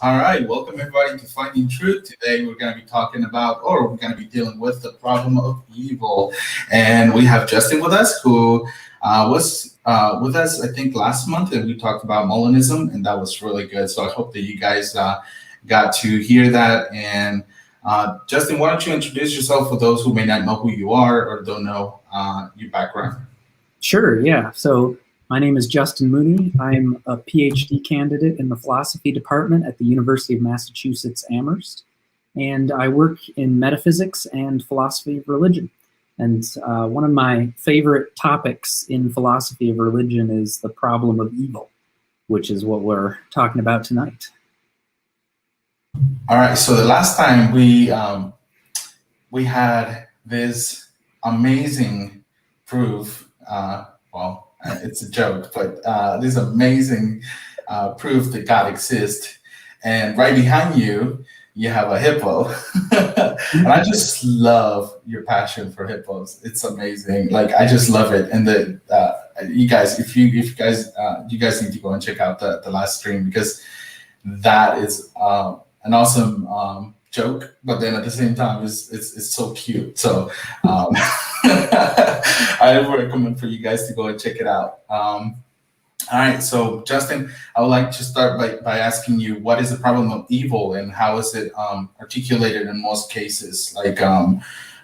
All right, welcome everybody to Finding Truth. Today we're going to be talking about, or we're going to be dealing with the problem of evil. And we have Justin with us, who was with us, I think, last month, and we talked about Molinism, and that was really good. So I hope that you guys got to hear that. And Justin, why don't you introduce yourself for those who may not know who you are or don't know your background? Sure, yeah. So my name is Justin Mooney. I'm a PhD candidate in the philosophy department at the University of Massachusetts Amherst, and I work in metaphysics and philosophy of religion. And one of my favorite topics in philosophy of religion is the problem of evil, which is what we're talking about tonight. All right, so the last time we had this amazing proof, it's a joke, but this amazing proof that God exists. And right behind you, you have a hippo. And I just love your passion for hippos. It's amazing. Like, I just love it. And you guys need to go and check out the last stream, because that is an awesome joke, but then at the same time, it's so cute. So I recommend for you guys to go and check it out. All right, so Justin, I would like to start by asking you, what is the problem of evil and how is it articulated in most cases? Like,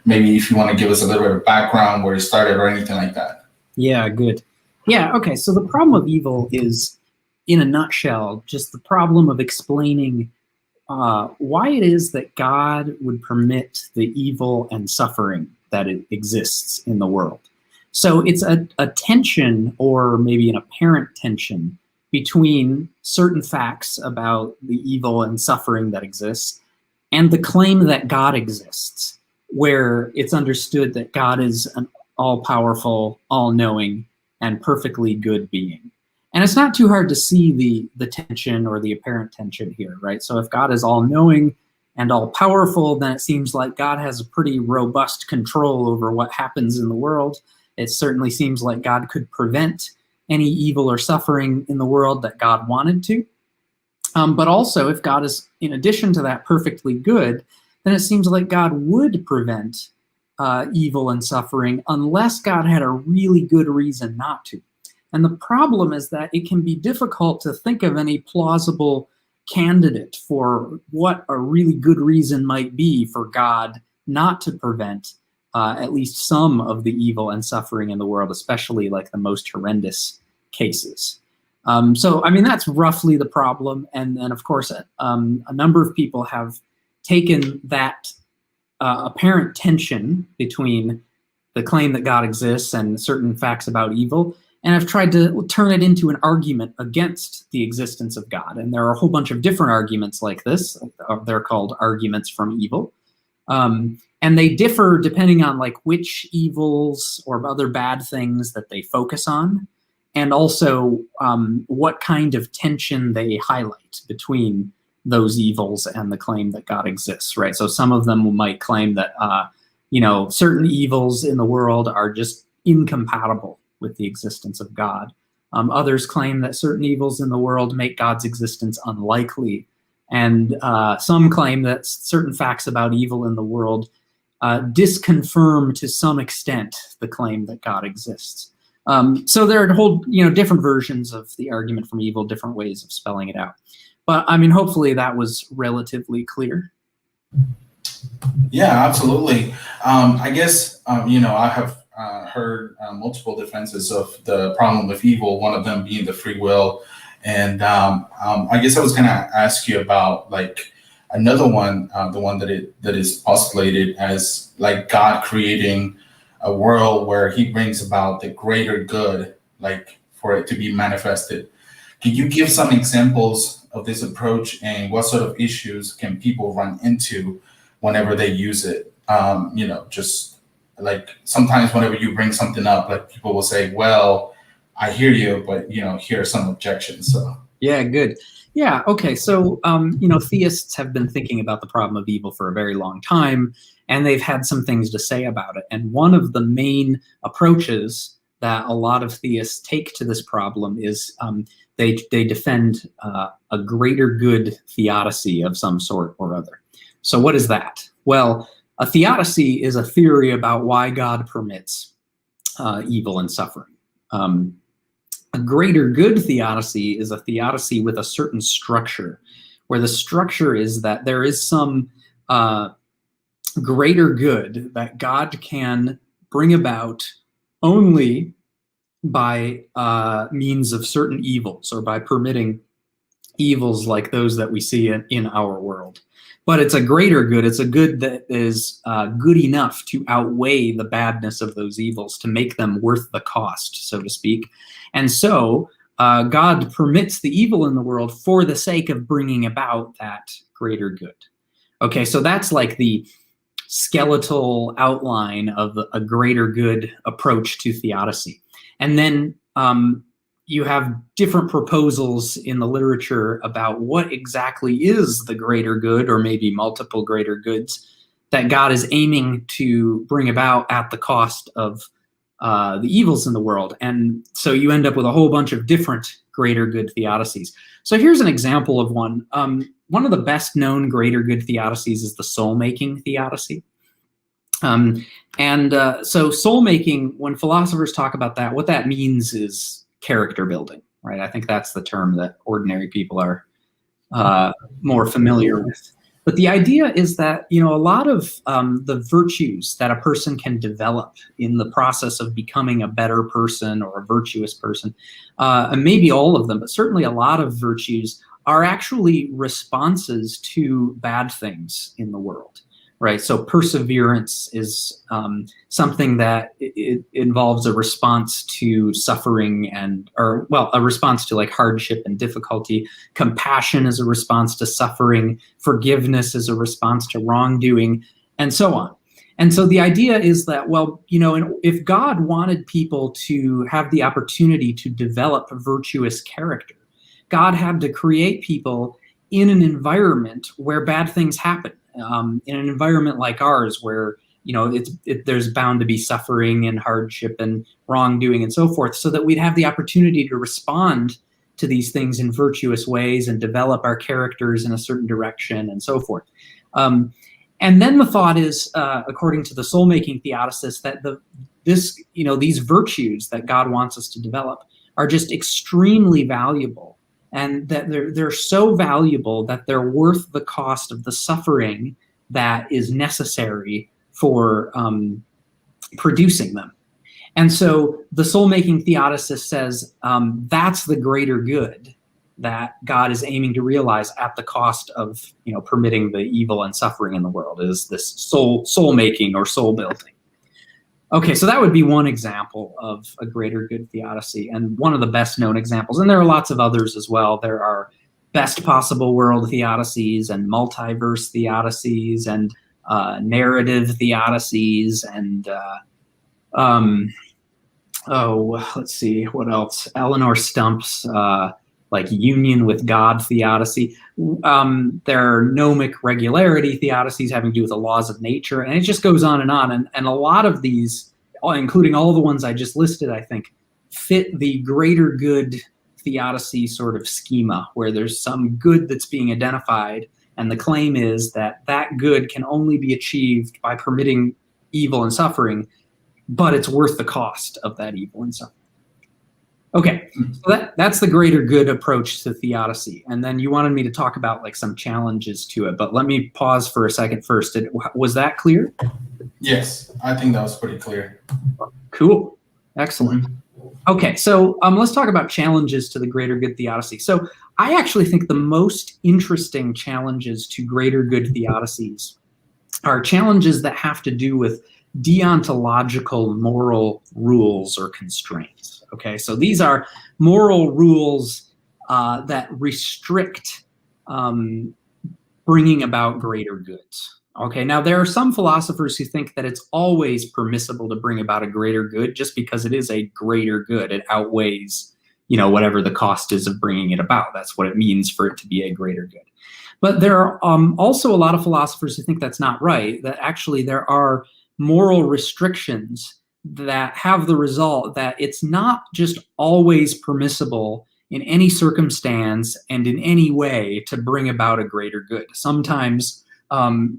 maybe if you want to give us a little bit of background, where it started or anything like that. Yeah, good. Yeah, okay, so the problem of evil is, in a nutshell, just the problem of explaining why it is that God would permit the evil and suffering that it exists in the world. So it's a tension, or maybe an apparent tension, between certain facts about the evil and suffering that exists and the claim that God exists, where it's understood that God is an all-powerful, all-knowing, and perfectly good being. And it's not too hard to see the tension, or the apparent tension here, right? So if God is all-knowing and all-powerful, then it seems like God has a pretty robust control over what happens in the world. It certainly seems like God could prevent any evil or suffering in the world that God wanted to. But also, if God is, in addition to that, perfectly good, then it seems like God would prevent evil and suffering unless God had a really good reason not to. And the problem is that it can be difficult to think of any plausible candidate for what a really good reason might be for God not to prevent at least some of the evil and suffering in the world, especially like the most horrendous cases. So, I mean, that's roughly the problem. And then, of course, a number of people have taken that apparent tension between the claim that God exists and certain facts about evil, and I've tried to turn it into an argument against the existence of God. And there are a whole bunch of different arguments like this. They're called arguments from evil. And they differ depending on like which evils or other bad things that they focus on, and also what kind of tension they highlight between those evils and the claim that God exists, right? So some of them might claim that, certain evils in the world are just incompatible with the existence of God. Others claim that certain evils in the world make God's existence unlikely. And some claim that certain facts about evil in the world disconfirm to some extent the claim that God exists. So there are whole, different versions of the argument from evil, different ways of spelling it out. But I mean, hopefully that was relatively clear. Yeah, absolutely. I guess, I have heard multiple defenses of the problem of evil, one of them being the free will. And I guess I was going to ask you about like another one, the one that is postulated as like God creating a world where he brings about the greater good, like for it to be manifested. Can you give some examples of this approach, and what sort of issues can people run into whenever they use it? Just like sometimes whenever you bring something up, like people will say, well, I hear you, but here are some objections. So yeah, good. Yeah, okay. So theists have been thinking about the problem of evil for a very long time, and they've had some things to say about it. And one of the main approaches that a lot of theists take to this problem is they defend a greater good theodicy of some sort or other. So what is that? Well, a theodicy is a theory about why God permits evil and suffering. A greater good theodicy is a theodicy with a certain structure, where the structure is that there is some greater good that God can bring about only by means of certain evils, or by permitting evils like those that we see in our world. But it's a greater good. It's a good that is good enough to outweigh the badness of those evils, to make them worth the cost, so to speak. And so God permits the evil in the world for the sake of bringing about that greater good. Okay, so that's like the skeletal outline of a greater good approach to theodicy. And then you have different proposals in the literature about what exactly is the greater good, or maybe multiple greater goods, that God is aiming to bring about at the cost of the evils in the world. And so you end up with a whole bunch of different greater good theodicies. So here's an example of one. One of the best known greater good theodicies is the soul-making theodicy. So soul-making, when philosophers talk about that, what that means is character building, right? I think that's the term that ordinary people are more familiar with. But the idea is that, a lot of the virtues that a person can develop in the process of becoming a better person or a virtuous person, and maybe all of them, but certainly a lot of virtues, are actually responses to bad things in the world. Right, so perseverance is something that it involves a response to suffering a response to like hardship and difficulty. Compassion is a response to suffering. Forgiveness is a response to wrongdoing, and so on. And so the idea is that, if God wanted people to have the opportunity to develop virtuous character, God had to create people in an environment where bad things happen. In an environment like ours, where there's bound to be suffering and hardship and wrongdoing and so forth, so that we'd have the opportunity to respond to these things in virtuous ways and develop our characters in a certain direction and so forth. And then the thought is, according to the soul-making theodicist, that these virtues that God wants us to develop are just extremely valuable. And that they're so valuable that they're worth the cost of the suffering that is necessary for producing them. And so the soul-making theodicist says that's the greater good that God is aiming to realize at the cost of permitting the evil and suffering in the world, is this soul-making or soul-building. Okay, so that would be one example of a greater good theodicy, and one of the best known examples. And there are lots of others as well. There are best possible world theodicies and multiverse theodicies and narrative theodicies and let's see, what else? Eleanor Stump's like union with God theodicy. There are gnomic regularity theodicies having to do with the laws of nature, and it just goes on. And a lot of these, including all the ones I just listed, I think, fit the greater good theodicy sort of schema, where there's some good that's being identified, and the claim is that that good can only be achieved by permitting evil and suffering, but it's worth the cost of that evil and suffering. Okay, so that's the greater good approach to theodicy. And then you wanted me to talk about like some challenges to it, but let me pause for a second first. Was that clear? Yes, I think that was pretty clear. Cool, excellent. Okay, so let's talk about challenges to the greater good theodicy. So I actually think the most interesting challenges to greater good theodicies are challenges that have to do with deontological moral rules or constraints. Okay, so these are moral rules that restrict bringing about greater goods. Okay, now there are some philosophers who think that it's always permissible to bring about a greater good just because it is a greater good. It outweighs, whatever the cost is of bringing it about. That's what it means for it to be a greater good. But there are also a lot of philosophers who think that's not right, that actually there are moral restrictions that have the result that it's not just always permissible in any circumstance and in any way to bring about a greater good. Sometimes,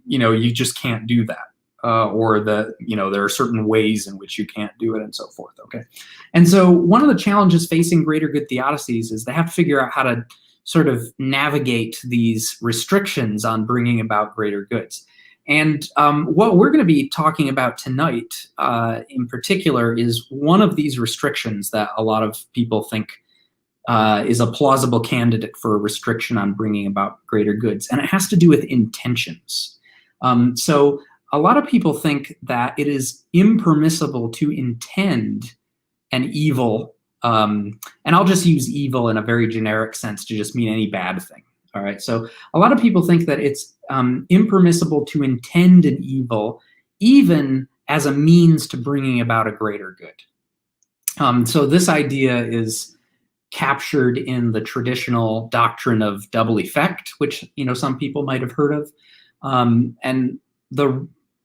you just can't do that. Or there are certain ways in which you can't do it and so forth, okay? And so one of the challenges facing greater good theodicies is they have to figure out how to sort of navigate these restrictions on bringing about greater goods. And what we're going to be talking about tonight in particular is one of these restrictions that a lot of people think is a plausible candidate for a restriction on bringing about greater goods, and it has to do with intentions. So a lot of people think that it is impermissible to intend an evil, and I'll just use evil in a very generic sense to just mean any bad thing. All right, so a lot of people think that it's impermissible to intend an evil, even as a means to bringing about a greater good. So this idea is captured in the traditional doctrine of double effect, which some people might have heard of, and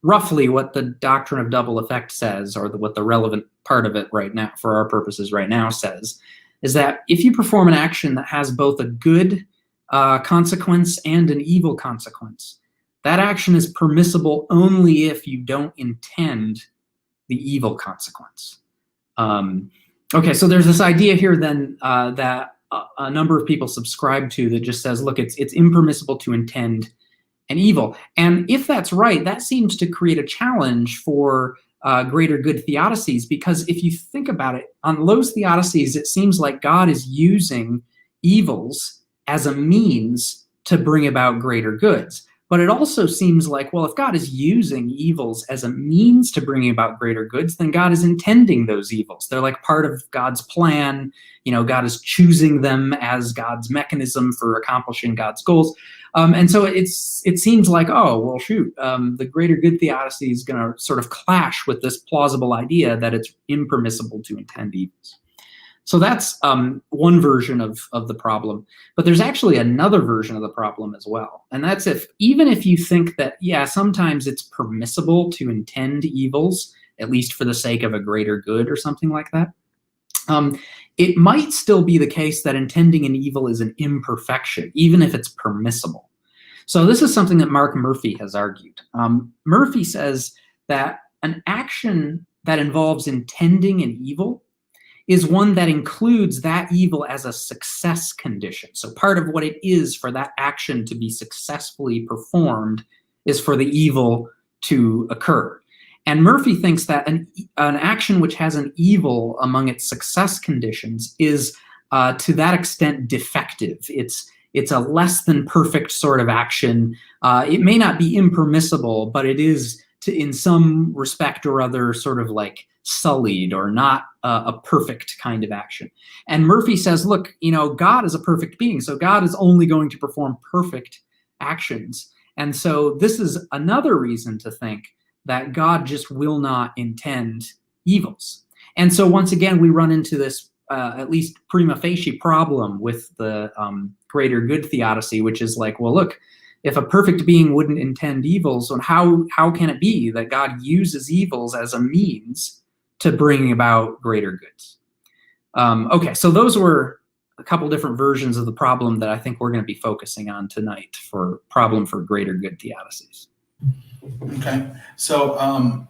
roughly what the doctrine of double effect says, or what the relevant part of it right now, for our purposes right now, says, is that if you perform an action that has both a good consequence and an evil consequence, that action is permissible only if you don't intend the evil consequence. Okay, so there's this idea here then that a number of people subscribe to that just says, look, it's impermissible to intend an evil. And if that's right, that seems to create a challenge for greater good theodicies, because if you think about it, on those theodicies, it seems like God is using evils as a means to bring about greater goods. But it also seems like, well, if God is using evils as a means to bring about greater goods, then God is intending those evils. They're like part of God's plan. God is choosing them as God's mechanism for accomplishing God's goals. And so it seems like, oh, well, shoot, the greater good theodicy is going to sort of clash with this plausible idea that it's impermissible to intend evils. So that's one version of the problem. But there's actually another version of the problem as well. And that's even if you think that, yeah, sometimes it's permissible to intend evils, at least for the sake of a greater good or something like that, it might still be the case that intending an evil is an imperfection, even if it's permissible. So this is something that Mark Murphy has argued. Murphy says that an action that involves intending an evil is one that includes that evil as a success condition. So part of what it is for that action to be successfully performed is for the evil to occur. And Murphy thinks that an action which has an evil among its success conditions is, to that extent, defective. It's a less than perfect sort of action. It may not be impermissible, but it is, in some respect or other, sort of like sullied or not a perfect kind of action. And Murphy says, look, God is a perfect being, so God is only going to perform perfect actions. And so this is another reason to think that God just will not intend evils. And so once again, we run into this at least prima facie problem with the greater good theodicy, which is like, well, look, if a perfect being wouldn't intend evils, then how can it be that God uses evils as a means to bring about greater goods? Okay, so those were a couple different versions of the problem that I think we're going to be focusing on tonight for problem for greater good theodicies. Okay, so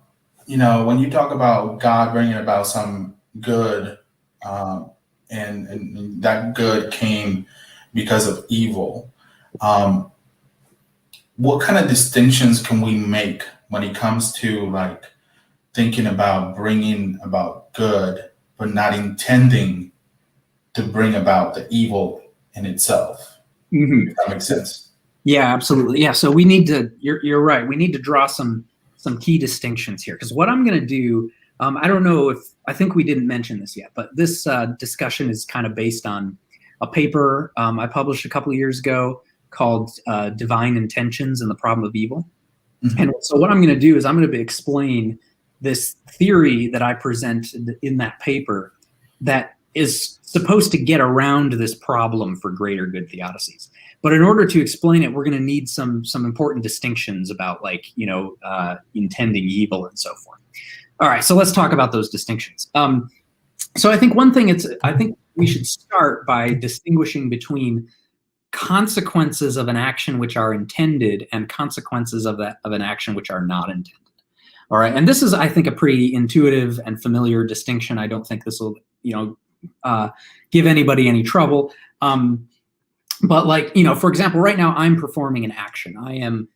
when you talk about God bringing about some good, and that good came because of evil, what kind of distinctions can we make when it comes to like thinking about bringing about good, but not intending to bring about the evil in itself? If that makes sense. Yeah, absolutely. Yeah, so we need to, you're right, we need to draw some key distinctions here, because what I'm going to do, I don't know I think we didn't mention this yet, but this discussion is kind of based on a paper I published a couple of years ago called Divine Intentions and the Problem of Evil. And so what I'm going to do is I'm going to explain this theory that I presented in that paper that is supposed to get around this problem for greater good theodicies. But in order to explain it, we're going to need some important distinctions about intending evil and so forth. All right, so let's talk about those distinctions. So I think I think we should start by distinguishing between consequences of an action which are intended and consequences of an action which are not intended. All right, and this is, I think, a pretty intuitive and familiar distinction. I don't think this will, give anybody any trouble. But like, for example, right now I'm performing an action. I am,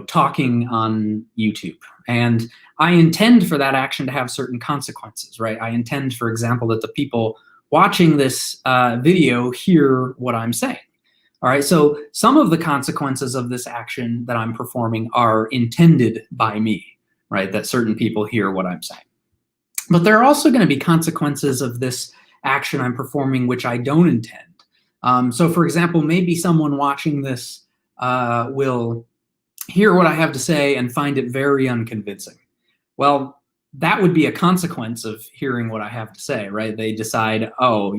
talking on YouTube, and I intend for that action to have certain consequences, right? I intend, for example, that the people watching this video hear what I'm saying. All right, so some of the consequences of this action that I'm performing are intended by me, right? That certain people hear what I'm saying. But there are also going to be consequences of this action I'm performing which I don't intend. So for example, maybe someone watching this will hear what I have to say and find it very unconvincing. Well, that would be a consequence of hearing what I have to say, right? They decide, oh,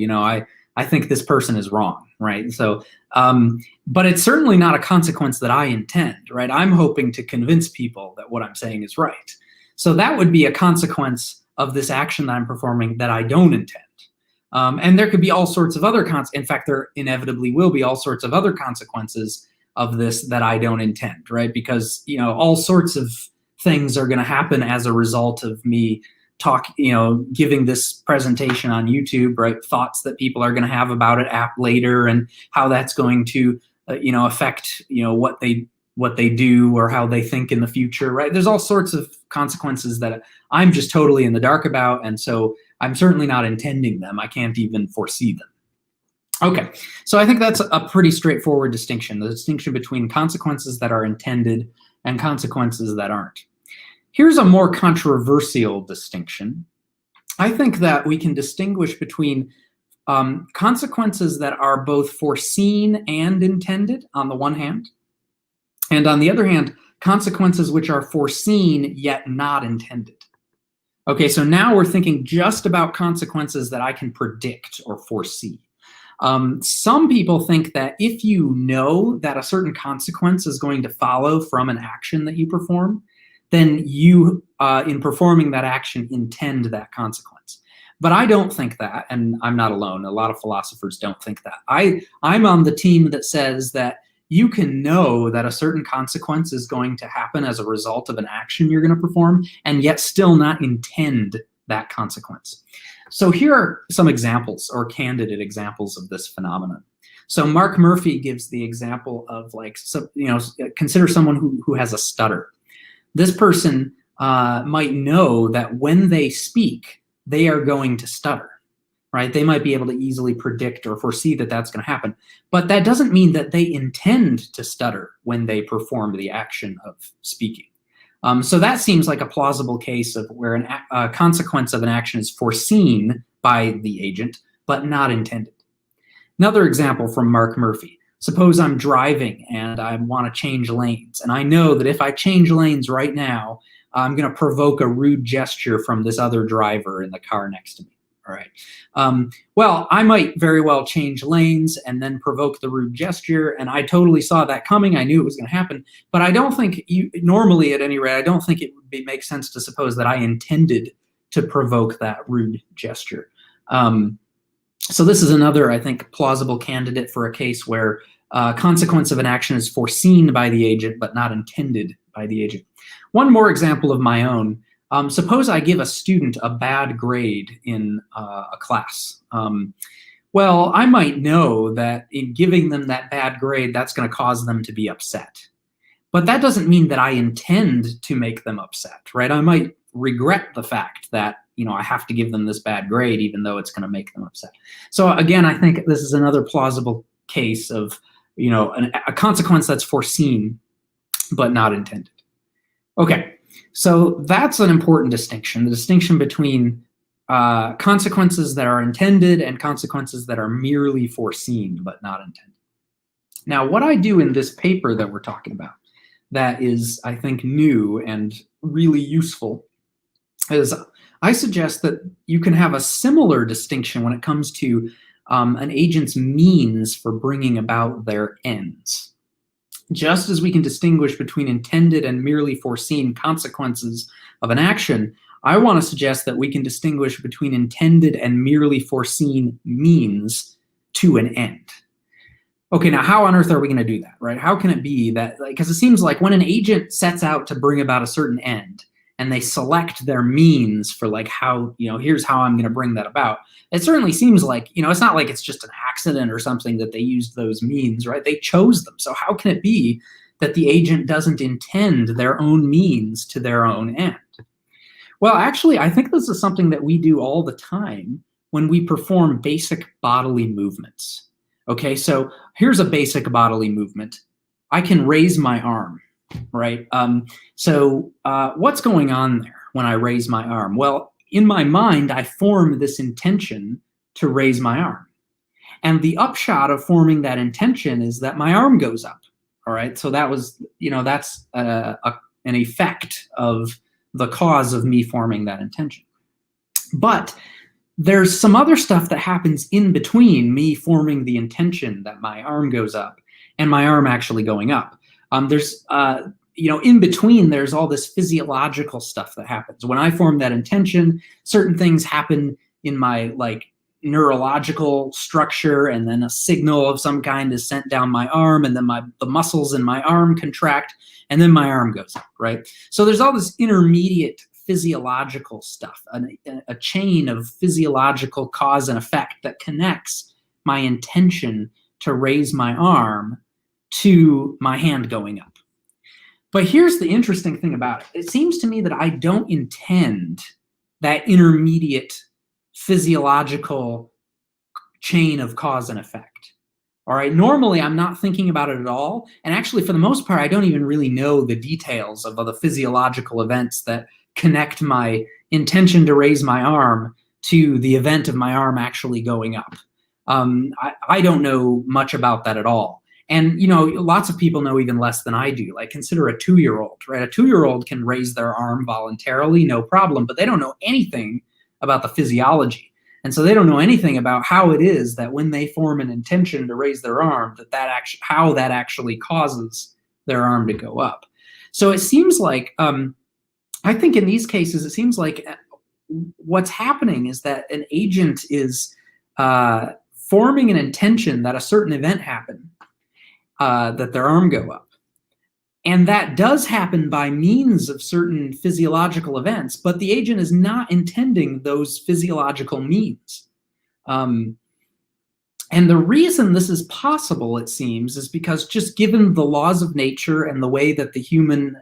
I think this person is wrong, right? So, but it's certainly not a consequence that I intend, right? I'm hoping to convince people that what I'm saying is right. So that would be a consequence of this action that I'm performing that I don't intend. And there could be all sorts of other in fact, there inevitably will be all sorts of other consequences of this that I don't intend, right? Because, all sorts of things are going to happen as a result of me giving this presentation on YouTube, right? Thoughts that people are going to have about it later, and how that's going to, affect, what they do or how they think in the future, right? There's all sorts of consequences that I'm just totally in the dark about, and so I'm certainly not intending them. I can't even foresee them. Okay, so I think that's a pretty straightforward distinction, the distinction between consequences that are intended and consequences that aren't. Here's a more controversial distinction. I think that we can distinguish between consequences that are both foreseen and intended on the one hand, and on the other hand, consequences which are foreseen yet not intended. Okay, so now we're thinking just about consequences that I can predict or foresee. Some people think that if you know that a certain consequence is going to follow from an action that you perform, then you, in performing that action, intend that consequence. But I don't think that, and I'm not alone. A lot of philosophers don't think that. I'm on the team that says that you can know that a certain consequence is going to happen as a result of an action you're going to perform, and yet still not intend that consequence. So here are some examples, or candidate examples, of this phenomenon. So Mark Murphy gives the example of, consider someone who has a stutter. This person might know that when they speak, they are going to stutter, right? They might be able to easily predict or foresee that that's going to happen. But that doesn't mean that they intend to stutter when they perform the action of speaking. So that seems like a plausible case of where a consequence of an action is foreseen by the agent, but not intended. Another example from Mark Murphy. Suppose I'm driving and I want to change lanes, and I know that if I change lanes right now, I'm going to provoke a rude gesture from this other driver in the car next to me. All right. Well, I might very well change lanes and then provoke the rude gesture, and I totally saw that coming. I knew it was going to happen, but I don't think normally, at any rate, I don't think it would make sense to suppose that I intended to provoke that rude gesture. So this is another, I think, plausible candidate for a case where consequence of an action is foreseen by the agent but not intended by the agent. One more example of my own. Suppose I give a student a bad grade in a class. Well, I might know that in giving them that bad grade, that's going to cause them to be upset. But that doesn't mean that I intend to make them upset, right? I might regret the fact that, I have to give them this bad grade, even though it's going to make them upset. So again, I think this is another plausible case of, a consequence that's foreseen, but not intended. Okay, so that's an important distinction, the distinction between consequences that are intended and consequences that are merely foreseen, but not intended. Now, what I do in this paper that we're talking about that is, I think, new and really useful is I suggest that you can have a similar distinction when it comes to an agent's means for bringing about their ends. Just as we can distinguish between intended and merely foreseen consequences of an action, I want to suggest that we can distinguish between intended and merely foreseen means to an end. Okay, now how on earth are we going to do that, right? How can it be that, because it seems like when an agent sets out to bring about a certain end and they select their means for like how, here's how I'm going to bring that about, it certainly seems like, it's not like it's just an accident or something that they used those means, right? They chose them. So how can it be that the agent doesn't intend their own means to their own end? Well, actually, I think this is something that we do all the time when we perform basic bodily movements. Okay, so here's a basic bodily movement. I can raise my arm, right? What's going on there when I raise my arm? Well, in my mind, I form this intention to raise my arm. And the upshot of forming that intention is that my arm goes up, all right? So that was, that's an effect of the cause of me forming that intention. But there's some other stuff that happens in between me forming the intention that my arm goes up and my arm actually going up. In between, there's all this physiological stuff that happens. When I form that intention, certain things happen in my neurological structure, and then a signal of some kind is sent down my arm, and then the muscles in my arm contract, and then my arm goes up, right? So there's all this intermediate physiological stuff, a chain of physiological cause and effect that connects my intention to raise my arm to my hand going up. But here's the interesting thing about it. It seems to me that I don't intend that intermediate physiological chain of cause and effect. All right, normally I'm not thinking about it at all. And actually, for the most part, I don't even really know the details of the physiological events that connect my intention to raise my arm to the event of my arm actually going up. I don't know much about that at all. And, lots of people know even less than I do. Like, consider a 2-year-old, right? A 2-year-old can raise their arm voluntarily, no problem, but they don't know anything about the physiology. And so they don't know anything about how it is that when they form an intention to raise their arm, how that actually causes their arm to go up. So it seems like, I think in these cases, it seems like what's happening is that an agent is forming an intention that a certain event happen, that their arm go up. And that does happen by means of certain physiological events, but the agent is not intending those physiological means. And the reason this is possible, it seems, is because just given the laws of nature and the way that the human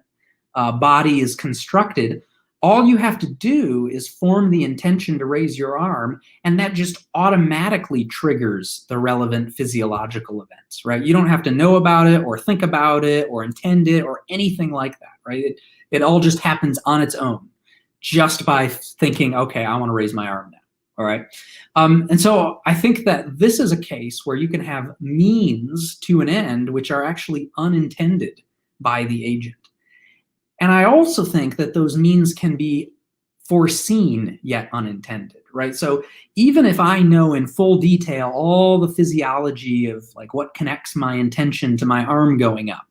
body is constructed, all you have to do is form the intention to raise your arm, and that just automatically triggers the relevant physiological events, right? You don't have to know about it or think about it or intend it or anything like that, right? It all just happens on its own, just by thinking, okay, I want to raise my arm now, all right? And so I think that this is a case where you can have means to an end which are actually unintended by the agent. And I also think that those means can be foreseen yet unintended, right? So even if I know in full detail all the physiology of what connects my intention to my arm going up,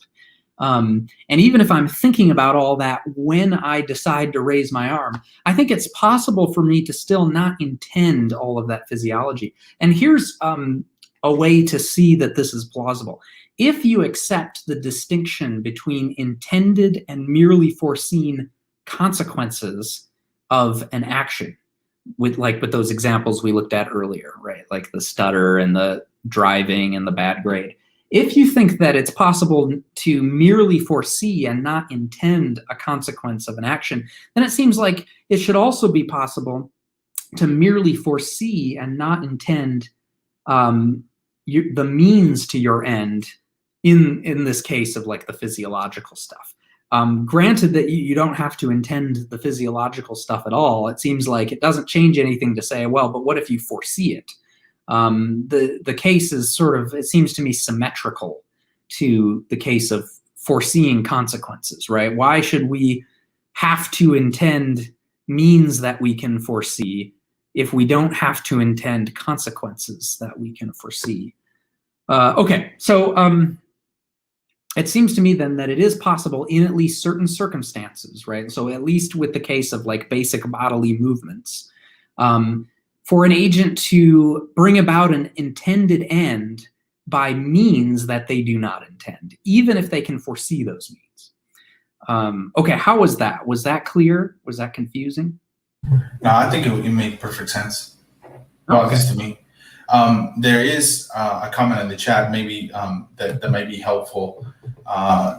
and even if I'm thinking about all that when I decide to raise my arm, I think it's possible for me to still not intend all of that physiology. And here's a way to see that this is plausible. If you accept the distinction between intended and merely foreseen consequences of an action, with those examples we looked at earlier, right? Like the stutter and the driving and the bad grade. If you think that it's possible to merely foresee and not intend a consequence of an action, then it seems like it should also be possible to merely foresee and not intend the means to your end in this case of the physiological stuff. Granted that you don't have to intend the physiological stuff at all, it seems like it doesn't change anything to say, well, but what if you foresee it? The case is it seems to me symmetrical to the case of foreseeing consequences, right? Why should we have to intend means that we can foresee if we don't have to intend consequences that we can foresee? Okay, so it seems to me then that it is possible in at least certain circumstances, right? So at least with the case of like basic bodily movements, for an agent to bring about an intended end by means that they do not intend, even if they can foresee those means. Okay, how was that? Was that clear? Was that confusing? No, I think it made perfect sense. Well, Okay. at least to me. There is a comment in the chat, maybe that might be helpful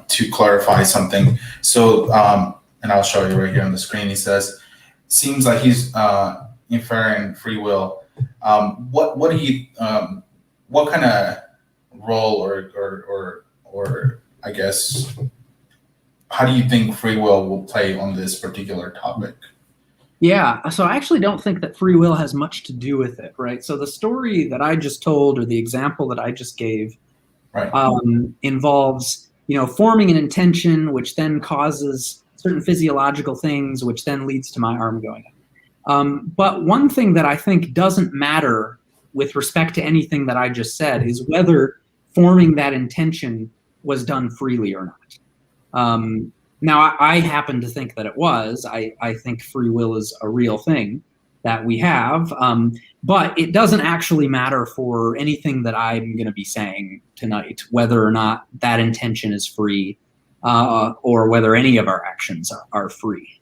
to clarify something. So, and I'll show you right here on the screen. He says, "Seems like he's inferring free will." What do you what kind of role or I guess how do you think free will play on this particular topic? Yeah, so I actually don't think that free will has much to do with it, right? So the story that I just told, or the example that I just gave, Right. Involves, forming an intention, which then causes certain physiological things, which then leads to my arm going up. But one thing that I think doesn't matter with respect to anything that I just said is whether forming that intention was done freely or not. Now, I happen to think that it was. I think free will is a real thing that we have, but it doesn't actually matter for anything that I'm going to be saying tonight, whether or not that intention is free or whether any of our actions are free.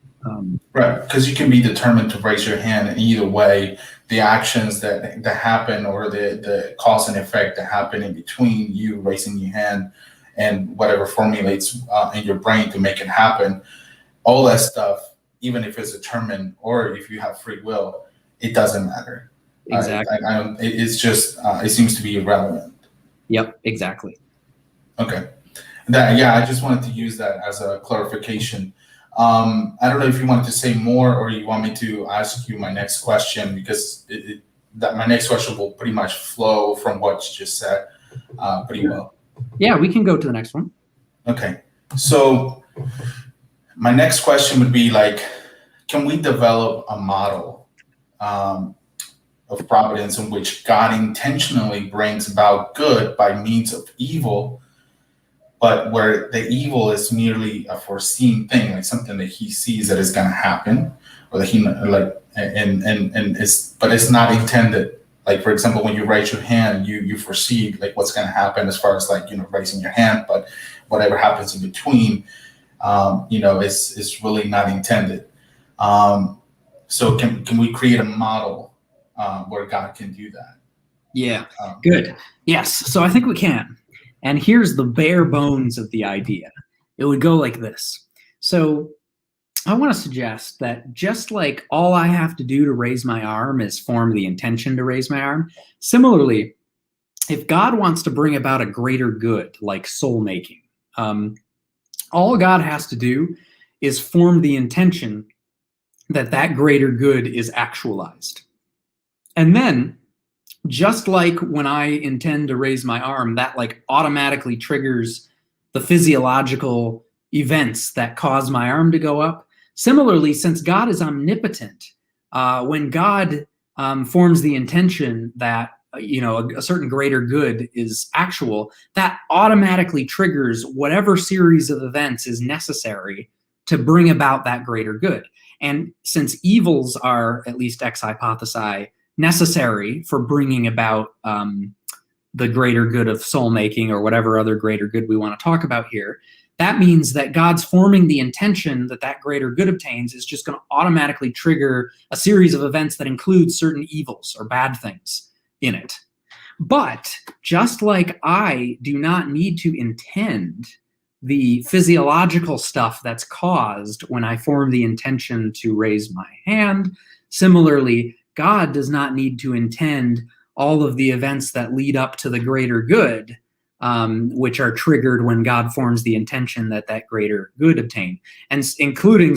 Right, because you can be determined to raise your hand in either way. The actions that happen or the cause and effect that happen in between you raising your hand and whatever formulates in your brain to make it happen, all that stuff, even if it's determined or if you have free will, it doesn't matter. Exactly. It's just, it seems to be irrelevant. Yep, exactly. Okay. I just wanted to use that as a clarification. I don't know if you wanted to say more or you want me to ask you my next question, because my next question will pretty much flow from what you just said pretty well. Yeah, we can go to the next one. Okay. So my next question would be like, can we develop a model of providence in which God intentionally brings about good by means of evil, but where the evil is merely a foreseen thing, like something that he sees that is going to happen, or that he like, but it's not intended. Like, for example, when you raise your hand, you foresee like what's going to happen as far as like, raising your hand, but whatever happens in between, is really not intended. So can we create a model where God can do that? Yeah, good. Yes, so I think we can. And here's the bare bones of the idea. It would go like this. So I want to suggest that just like all I have to do to raise my arm is form the intention to raise my arm, similarly, if God wants to bring about a greater good, like soul making, all God has to do is form the intention that greater good is actualized. And then, just like when I intend to raise my arm, that like automatically triggers the physiological events that cause my arm to go up. Similarly, since God is omnipotent, when God forms the intention that a certain greater good is actual, that automatically triggers whatever series of events is necessary to bring about that greater good. And since evils are, at least ex hypothesi, necessary for bringing about the greater good of soul making or whatever other greater good we want to talk about here, that means that God's forming the intention that greater good obtains is just going to automatically trigger a series of events that include certain evils or bad things in it. But just like I do not need to intend the physiological stuff that's caused when I form the intention to raise my hand, similarly, God does not need to intend all of the events that lead up to the greater good, which are triggered when God forms the intention that greater good obtain, and including,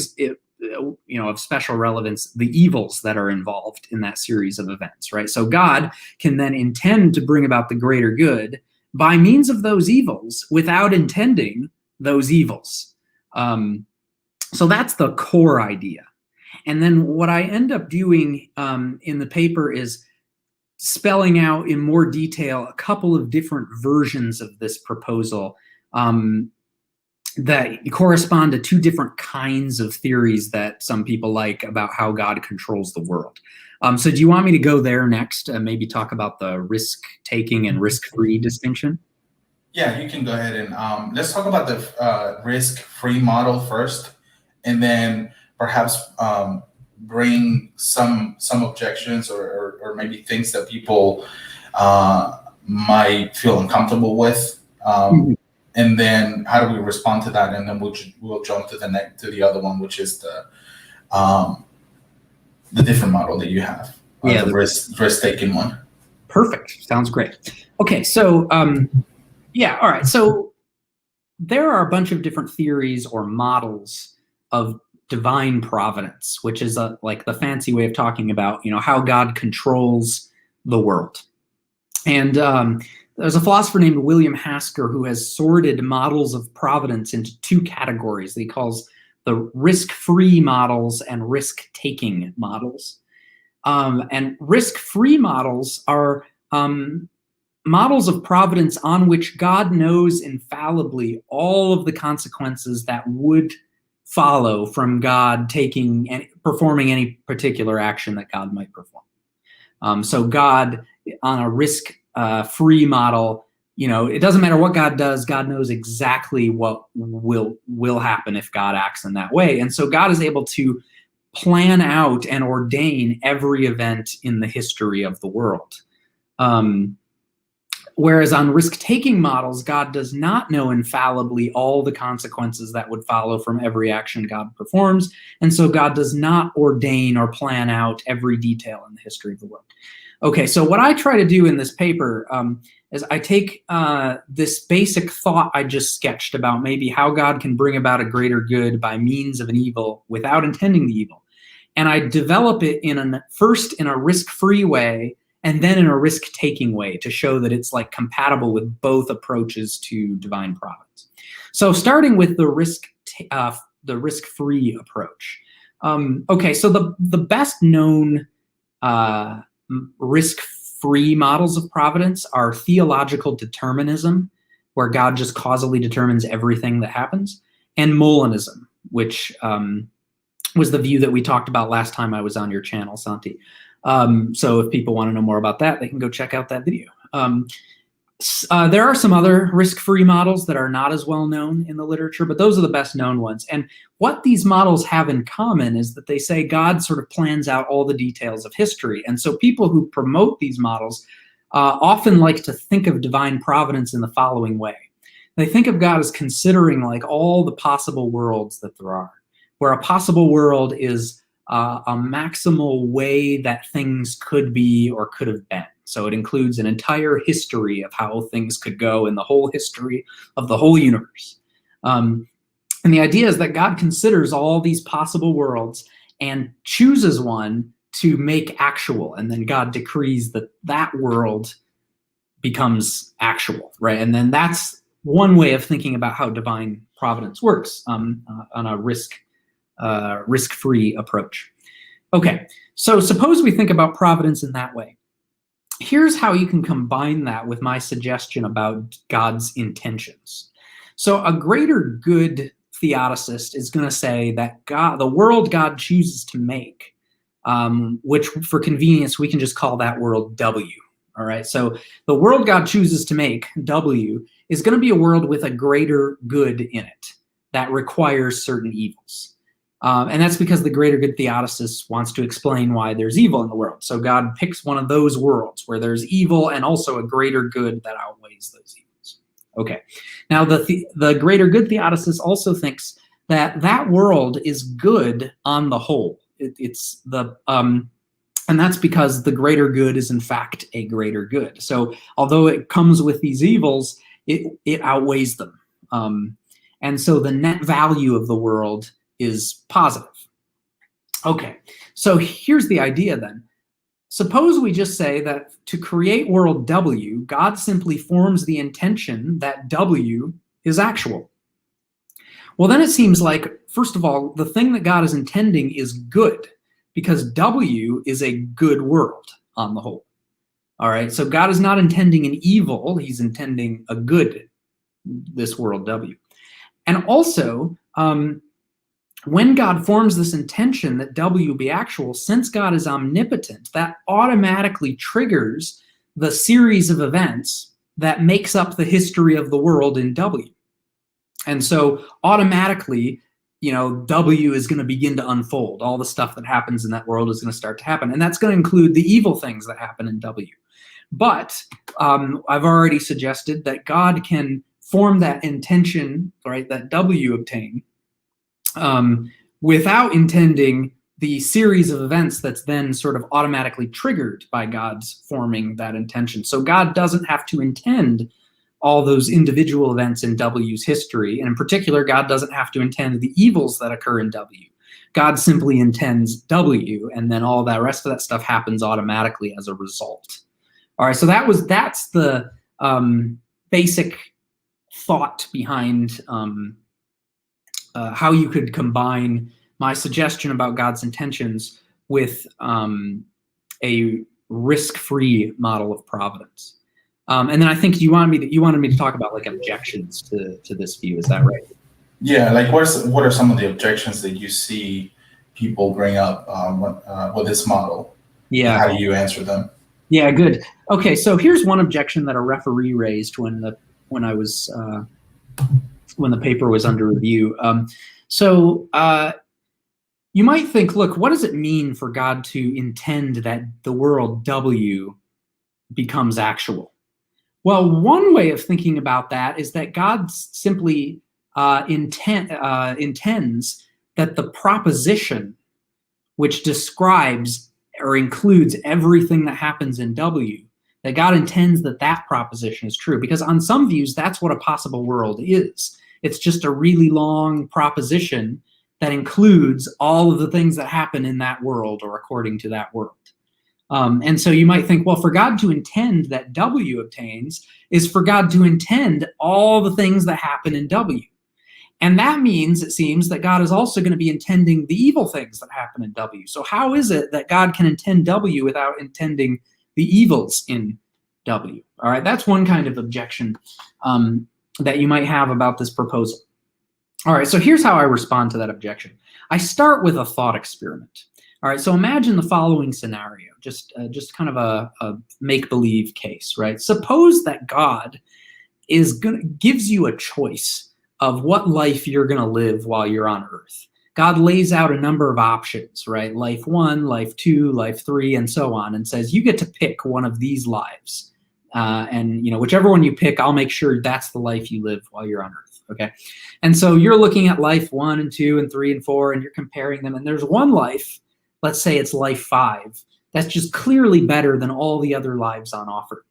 of special relevance, the evils that are involved in that series of events, right? So God can then intend to bring about the greater good by means of those evils without intending those evils. So that's the core idea. And then what I end up doing in the paper is spelling out in more detail a couple of different versions of this proposal that correspond to two different kinds of theories that some people like about how God controls the world. So do you want me to go there next and maybe talk about the risk-taking and risk-free distinction? Yeah, you can go ahead and let's talk about the risk-free model first, and then perhaps bring some objections or maybe things that people might feel uncomfortable with. And then how do we respond to that? And then we'll jump to the other one, which is the different model that you have, the risk-taking one. Perfect. Sounds great. Okay, so yeah, all right. So there are a bunch of different theories or models of divine providence, which is like the fancy way of talking about, how God controls the world. And there's a philosopher named William Hasker who has sorted models of providence into two categories that he calls the risk-free models and risk-taking models. And risk-free models are models of providence on which God knows infallibly all of the consequences that would follow from God taking and performing any particular action that God might perform. So God, on a risk-free model, it doesn't matter what God does, God knows exactly what will happen if God acts in that way. And so God is able to plan out and ordain every event in the history of the world. Whereas on risk-taking models, God does not know infallibly all the consequences that would follow from every action God performs, and so God does not ordain or plan out every detail in the history of the world. Okay, so what I try to do in this paper is I take this basic thought I just sketched about maybe how God can bring about a greater good by means of an evil without intending the evil, and I develop it first in a risk-free way, and then in a risk-taking way to show that it's like compatible with both approaches to divine providence. So starting with the risk-free approach. Okay, so the best known risk-free models of providence are theological determinism, where God just causally determines everything that happens, and Molinism, which was the view that we talked about last time I was on your channel, Santi. So if people want to know more about that, they can go check out that video. There are some other risk-free models that are not as well known in the literature, but those are the best known ones. And what these models have in common is that they say God sort of plans out all the details of history. And so people who promote these models often like to think of divine providence in the following way. They think of God as considering like all the possible worlds that there are, where a possible world is a maximal way that things could be or could have been. So it includes an entire history of how things could go in the whole history of the whole universe. And the idea is that God considers all these possible worlds and chooses one to make actual, and then God decrees that that world becomes actual, right? And then that's one way of thinking about how divine providence works on a risk-free approach. Okay, so suppose we think about providence in that way. Here's how you can combine that with my suggestion about God's intentions. So a greater good theodicist is going to say that the world God chooses to make, which for convenience we can just call that world W. All right, so the world God chooses to make, W, is going to be a world with a greater good in it that requires certain evils. And that's because the greater good theodicist wants to explain why there's evil in the world. So God picks one of those worlds where there's evil and also a greater good that outweighs those evils. Okay. Now, the greater good theodicist also thinks that that world is good on the whole. And that's because the greater good is in fact a greater good. So although it comes with these evils, it outweighs them. And so the net value of the world is positive. Okay, so here's the idea then. Suppose we just say that to create world W, God simply forms the intention that W is actual. Well, then it seems like, first of all, the thing that God is intending is good, because W is a good world on the whole. All right, so God is not intending an evil, he's intending a good this world W. And also, when God forms this intention that W be actual, since God is omnipotent, that automatically triggers the series of events that makes up the history of the world in W. And so automatically, W is going to begin to unfold. All the stuff that happens in that world is going to start to happen. And that's going to include the evil things that happen in W. But I've already suggested that God can form that intention, right, that W obtain, without intending the series of events that's then sort of automatically triggered by God's forming that intention. So God doesn't have to intend all those individual events in W's history. And in particular, God doesn't have to intend the evils that occur in W. God simply intends W, and then all that rest of that stuff happens automatically as a result. All right, so that's the basic thought behind how you could combine my suggestion about God's intentions with a risk-free model of providence. And then I think you wanted me to talk about like objections to this view. Is that right? Yeah, like what are some of the objections that you see people bring up with this model? Yeah. How do you answer them? Yeah, good. Okay, so here's one objection that a referee raised when the paper was under review. You might think, look, what does it mean for God to intend that the world W becomes actual? Well, one way of thinking about that is that God simply intends that the proposition which describes or includes everything that happens in W, that God intends that proposition is true. Because on some views, that's what a possible world is. It's just a really long proposition that includes all of the things that happen in that world or according to that world. And so you might think, well, for God to intend that W obtains is for God to intend all the things that happen in W. And that means, it seems, that God is also going to be intending the evil things that happen in W. So how is it that God can intend W without intending the evils in W? All right, that's one kind of objection that you might have about this proposal. All right, so here's how I respond to that objection. I start with a thought experiment. All right, so imagine the following scenario, just kind of a make-believe case, right? Suppose that God gives you a choice of what life you're going to live while you're on Earth. God lays out a number of options, right? Life 1, life 2, life 3, and so on, and says you get to pick one of these lives. And whichever one you pick, I'll make sure that's the life you live while you're on Earth, okay? And so you're looking at life 1 and 2 and 3 and 4, and you're comparing them, and there's one life, let's say it's life 5, that's just clearly better than all the other lives on offer.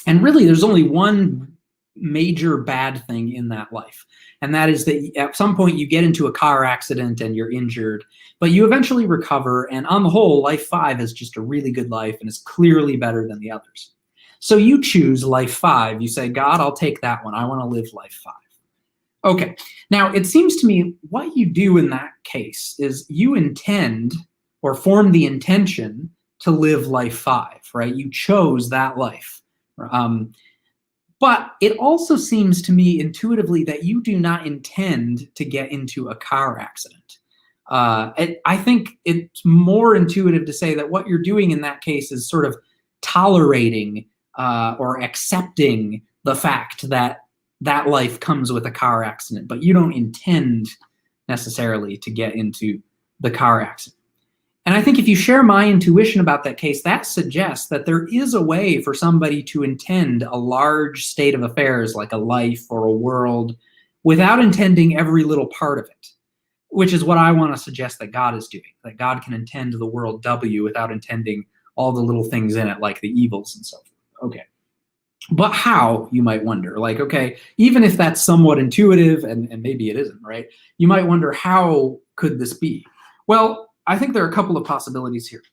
And really, there's only one major bad thing in that life, and that is that at some point you get into a car accident and you're injured, but you eventually recover, and on the whole, life 5 is just a really good life and is clearly better than the others. So you choose life 5. You say, God, I'll take that one. I want to live life 5. Okay, now it seems to me what you do in that case is you intend or form the intention to live life 5, right? You chose that life. But it also seems to me intuitively that you do not intend to get into a car accident. I think it's more intuitive to say that what you're doing in that case is sort of tolerating or accepting the fact that that life comes with a car accident, but you don't intend necessarily to get into the car accident. And I think if you share my intuition about that case, that suggests that there is a way for somebody to intend a large state of affairs like a life or a world without intending every little part of it, which is what I want to suggest that God is doing, that God can intend the world W without intending all the little things in it like the evils and so forth. Okay. But how, you might wonder, like, okay, even if that's somewhat intuitive, and maybe it isn't, right? You might wonder, how could this be? Well, I think there are a couple of possibilities here.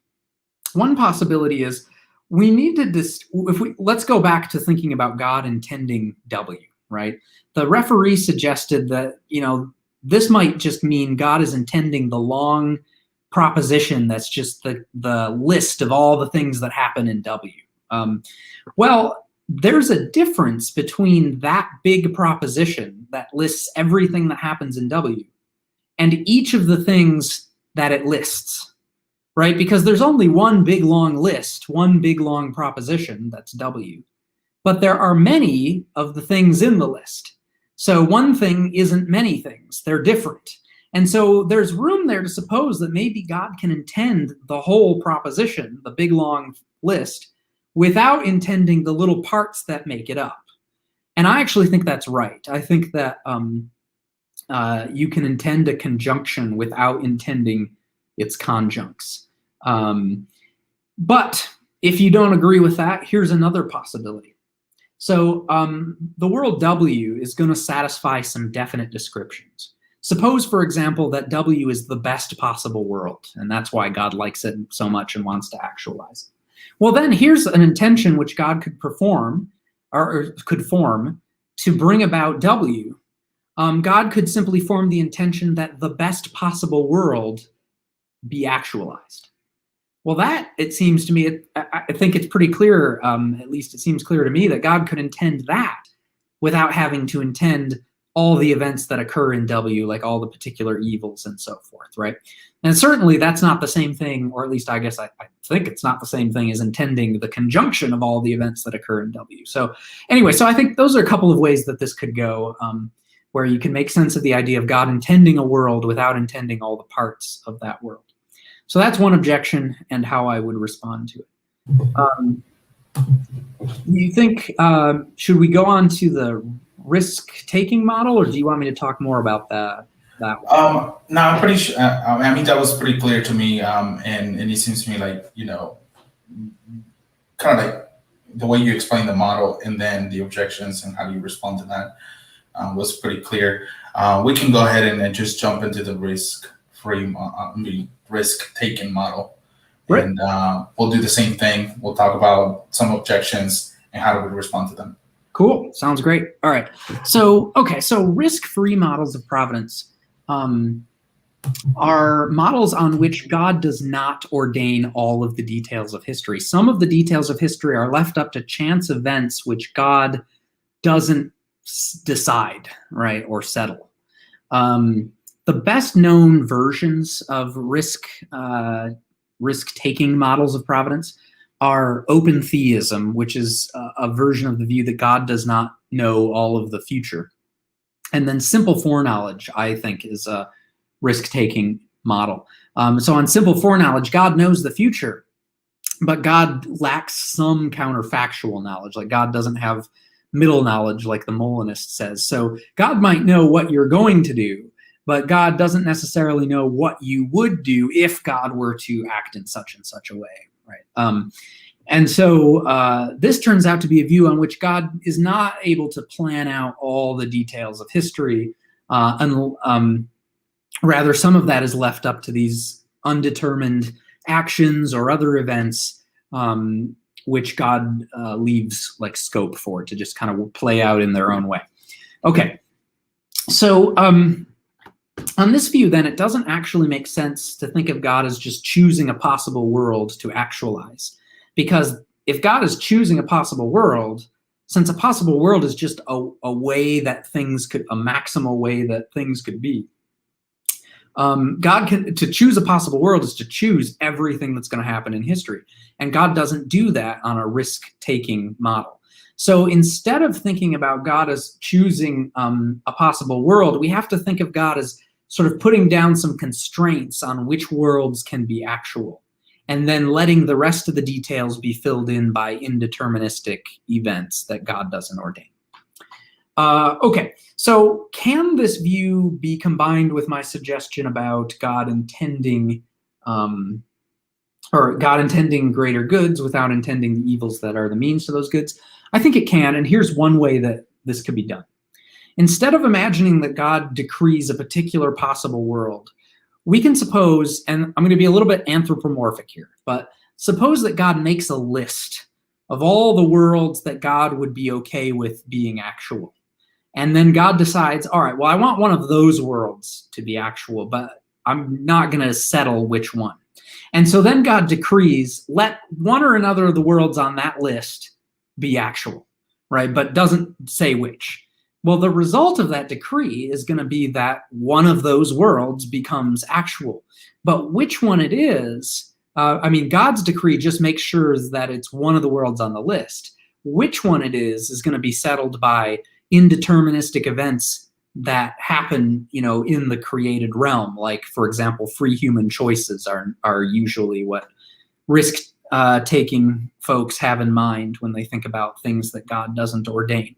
One possibility is we need to, let's go back to thinking about God intending W, right? The referee suggested that, this might just mean God is intending the long proposition that's just the list of all the things that happen in W. Well, there's a difference between that big proposition that lists everything that happens in W and each of the things that it lists, right? Because there's only one big long list, one big long proposition, that's W. But there are many of the things in the list. So one thing isn't many things, they're different. And so there's room there to suppose that maybe God can intend the whole proposition, the big long list, without intending the little parts that make it up. And I actually think that's right. I think that you can intend a conjunction without intending its conjuncts. But if you don't agree with that, here's another possibility. So the world W is going to satisfy some definite descriptions. Suppose, for example, that W is the best possible world, and that's why God likes it so much and wants to actualize it. Well, then here's an intention which God could perform, or could form, to bring about W. God could simply form the intention that the best possible world be actualized. Well, that, it seems to me, I think it's pretty clear, at least it seems clear to me, that God could intend that without having to intend all the events that occur in W, like all the particular evils and so forth, right? And certainly that's not the same thing, or at least I guess I think it's not the same thing as intending the conjunction of all the events that occur in W. So anyway, so I think those are a couple of ways that this could go, where you can make sense of the idea of God intending a world without intending all the parts of that world. So that's one objection and how I would respond to it. You think, should we go on to the risk-taking model, or do you want me to talk more about that one? No, I'm pretty sure. I mean, that was pretty clear to me, and it seems to me like, kind of like the way you explain the model and then the objections and how you respond to that was pretty clear. We can go ahead and just jump into the risk-taking model. Right. And we'll do the same thing. We'll talk about some objections and how to respond to them. Cool. Sounds great. All right. So, okay. So risk-free models of providence are models on which God does not ordain all of the details of history. Some of the details of history are left up to chance events which God doesn't decide, right, or settle. The best known versions of risk-taking models of providence are open theism, which is a version of the view that God does not know all of the future. And then simple foreknowledge, I think, is a risk-taking model. So on simple foreknowledge, God knows the future, but God lacks some counterfactual knowledge. Like God doesn't have middle knowledge like the Molinist says. So God might know what you're going to do, but God doesn't necessarily know what you would do if God were to act in such and such a way. Right. And so this turns out to be a view on which God is not able to plan out all the details of history. And rather, some of that is left up to these undetermined actions or other events, which God leaves like scope for to just kind of play out in their own way. Okay. So on this view, then, it doesn't actually make sense to think of God as just choosing a possible world to actualize. Because if God is choosing a possible world, since a possible world is just a way that things could, a maximal way that things could be, God can, to choose a possible world is to choose everything that's going to happen in history. And God doesn't do that on a risk-taking model. So instead of thinking about God as choosing a possible world, we have to think of God as sort of putting down some constraints on which worlds can be actual, and then letting the rest of the details be filled in by indeterministic events that God doesn't ordain. Okay, so can this view be combined with my suggestion about God intending, or God intending greater goods without intending the evils that are the means to those goods? I think it can, and here's one way that this could be done. Instead of imagining that God decrees a particular possible world, we can suppose, and I'm going to be a little bit anthropomorphic here, but suppose that God makes a list of all the worlds that God would be okay with being actual. And then God decides, all right, well, I want one of those worlds to be actual, but I'm not going to settle which one. And so then God decrees, let one or another of the worlds on that list be actual. right? But doesn't say which. Well, the result of that decree is going to be that one of those worlds becomes actual. But which one it is, I mean, God's decree just makes sure that it's one of the worlds on the list. Which one it is going to be settled by indeterministic events that happen, in the created realm. Like, for example, free human choices are usually what risk-taking folks have in mind when they think about things that God doesn't ordain.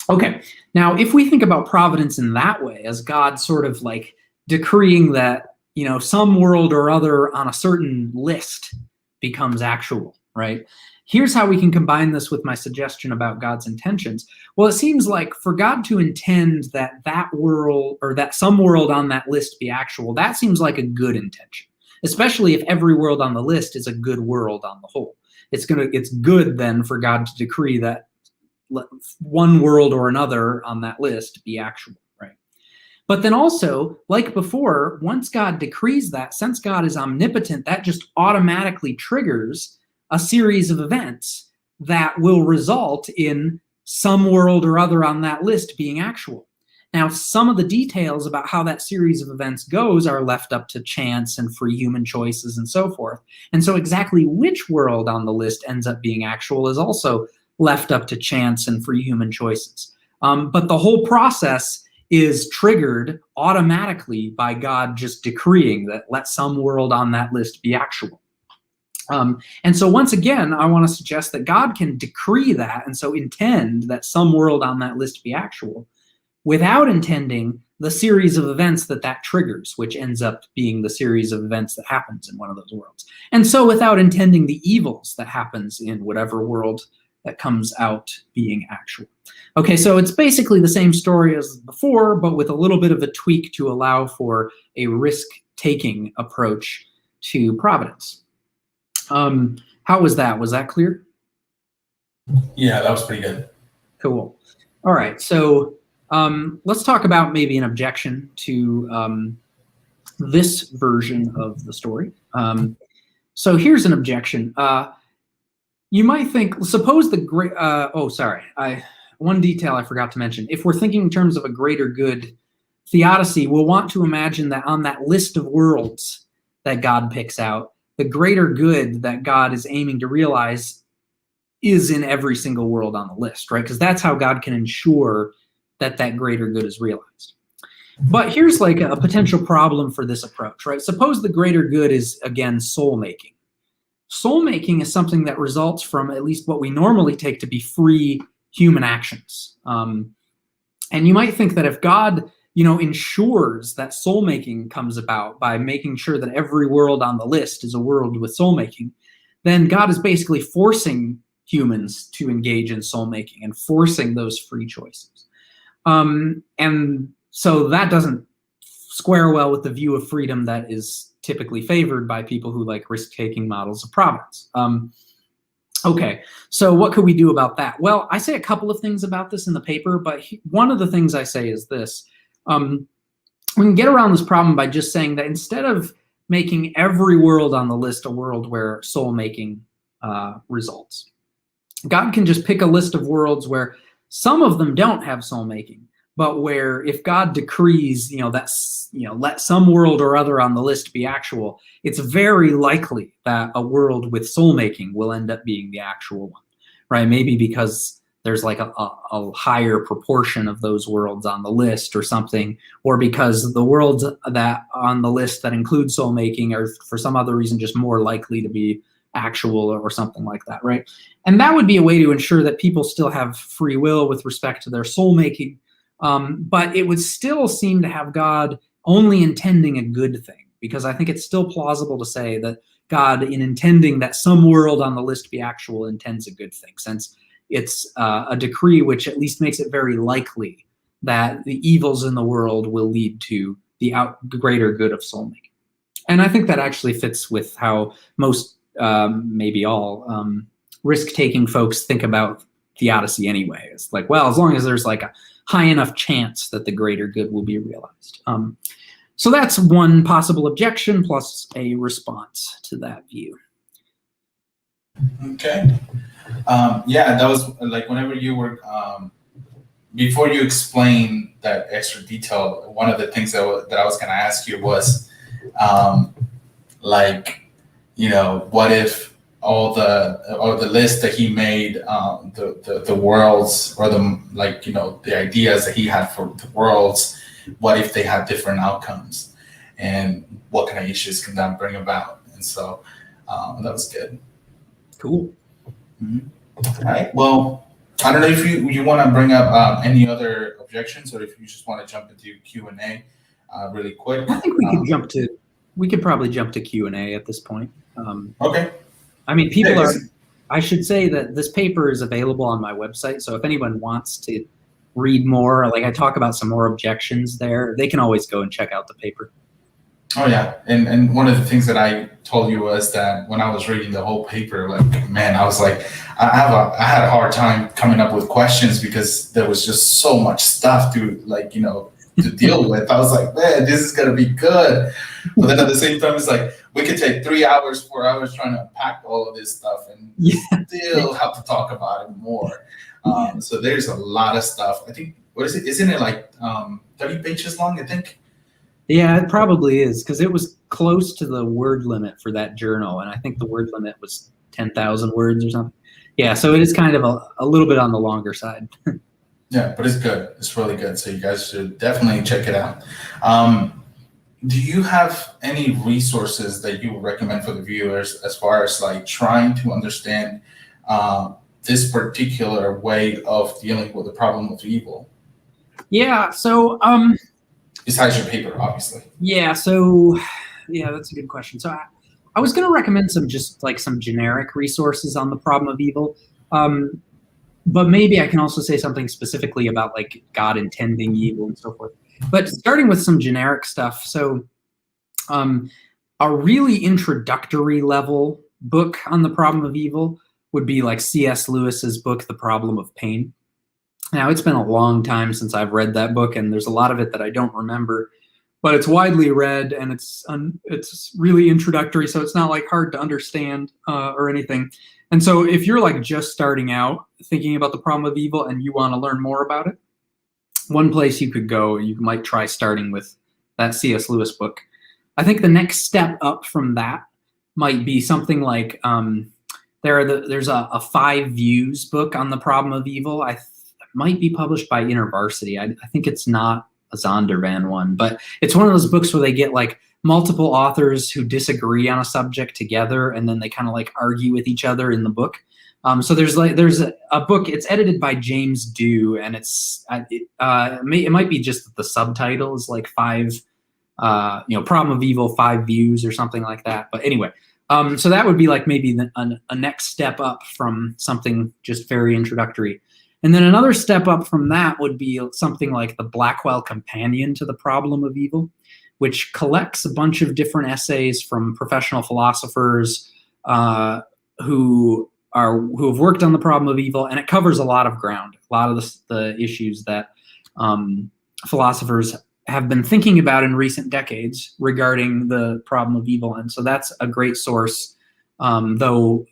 Okay, now if we think about providence in that way, as God sort of like decreeing that, some world or other on a certain list becomes actual, right? Here's how we can combine this with my suggestion about God's intentions. Well, it seems like for God to intend that world or that some world on that list be actual, that seems like a good intention, especially if every world on the list is a good world on the whole. It's good then for God to decree that one world or another on that list be actual, right? But then also, like before, once God decrees that, since God is omnipotent, that just automatically triggers a series of events that will result in some world or other on that list being actual. Now, some of the details about how that series of events goes are left up to chance and free human choices and so forth. And so exactly which world on the list ends up being actual is also left up to chance and free human choices. But the whole process is triggered automatically by God just decreeing that let some world on that list be actual. And so once again, I want to suggest that God can decree that and so intend that some world on that list be actual without intending the series of events that triggers, which ends up being the series of events that happens in one of those worlds. And so without intending the evils that happens in whatever world that comes out being actual. Okay, so it's basically the same story as before, but with a little bit of a tweak to allow for a risk-taking approach to providence. How was that? Was that clear? Yeah, that was pretty good. Cool. All right, so let's talk about maybe an objection to this version of the story. So here's an objection. You might think, suppose the great, one detail I forgot to mention. If we're thinking in terms of a greater good theodicy, we'll want to imagine that on that list of worlds that God picks out, the greater good that God is aiming to realize is in every single world on the list, right? Because that's how God can ensure that greater good is realized. But here's like a potential problem for this approach, right? Suppose the greater good is, again, soul making. Soul making is something that results from at least what we normally take to be free human actions. And you might think that if God, ensures that soul making comes about by making sure that every world on the list is a world with soul making, then God is basically forcing humans to engage in soul making and forcing those free choices. And so that doesn't square well with the view of freedom that is typically favored by people who like risk-taking models of providence. Okay, so what could we do about that? Well, I say a couple of things about this in the paper, but one of the things I say is this. We can get around this problem by just saying that instead of making every world on the list a world where soul-making results, God can just pick a list of worlds where some of them don't have soul-making, but where if God decrees, let some world or other on the list be actual, it's very likely that a world with soul-making will end up being the actual one, right? Maybe because there's like a higher proportion of those worlds on the list or something, or because the worlds that on the list that include soul-making are for some other reason just more likely to be actual or something like that, right? And that would be a way to ensure that people still have free will with respect to their soul-making. But it would still seem to have God only intending a good thing, because I think it's still plausible to say that God, in intending that some world on the list be actual, intends a good thing, since it's a decree which at least makes it very likely that the evils in the world will lead to the greater good of soul-making. And I think that actually fits with how most, maybe all, risk-taking folks think about theodicy anyway. It's like, well, as long as there's like a high enough chance that the greater good will be realized. So that's one possible objection plus a response to that view. Okay. Yeah, that was like whenever you were before you explain that extra detail. One of the things that I was going to ask you was, um, like, what if all the list that he made, the worlds, or the, like, the ideas that he had for the worlds, what if they had different outcomes, and what kind of issues can that bring about? And so that was good. Cool. Mhm. All right. Well, I don't know if you want to bring up any other objections, or if you just want to jump into Q&A really quick. I think we could probably jump to Q&A at this point. Okay. I mean, Yeah, I should say that this paper is available on my website, so if anyone wants to read more, like I talk about some more objections there, they can always go and check out the paper. Oh yeah, and one of the things that I told you was that when I was reading the whole paper, like, man, I was like, I had a hard time coming up with questions because there was just so much stuff to, like, to deal with. I was like, man, this is gonna be good, but then at the same time, it's like we could take 3 hours, 4 hours trying to unpack all of this stuff, and still have to talk about it more. So there's a lot of stuff. I think, what is it? Isn't it like 30 pages long? I think. Yeah, it probably is, because it was close to the word limit for that journal, and I think the word limit was 10,000 words or something. Yeah, so it is kind of a little bit on the longer side. Yeah, but it's good. It's really good. So you guys should definitely check it out. Do you have any resources that you would recommend for the viewers as far as like trying to understand this particular way of dealing with the problem of evil? Yeah, so Besides your paper, obviously. yeah, so yeah, that's a good question. So I was going to recommend some generic resources on the problem of evil. But maybe I can also say something specifically about like God intending evil and so forth. But starting with some generic stuff. So a really introductory level book on the problem of evil would be like C.S. Lewis's book, The Problem of Pain. Now, it's been a long time since I've read that book, and there's a lot of it that I don't remember, but it's widely read, and it's really introductory, so it's not like hard to understand or anything. And so if you're like just starting out thinking about the problem of evil and you want to learn more about it, one place you could go, you might try starting with that C.S. Lewis book. I think the next step up from that might be something like there's a 5 Views book on the problem of evil. Might be published by InterVarsity. I think it's not a Zondervan one, but it's one of those books where they get like multiple authors who disagree on a subject together, and then they kind of like argue with each other in the book. So there's a book. It's edited by James Dew, and it might be just that the subtitle is like Problem of Evil, 5 Views or something like that. But anyway, so that would be like maybe a next step up from something just very introductory. And then another step up from that would be something like the Blackwell Companion to the Problem of Evil, which collects a bunch of different essays from professional philosophers who have worked on the problem of evil, and it covers a lot of ground, a lot of the issues that philosophers have been thinking about in recent decades regarding the problem of evil. And so that's a great source, though.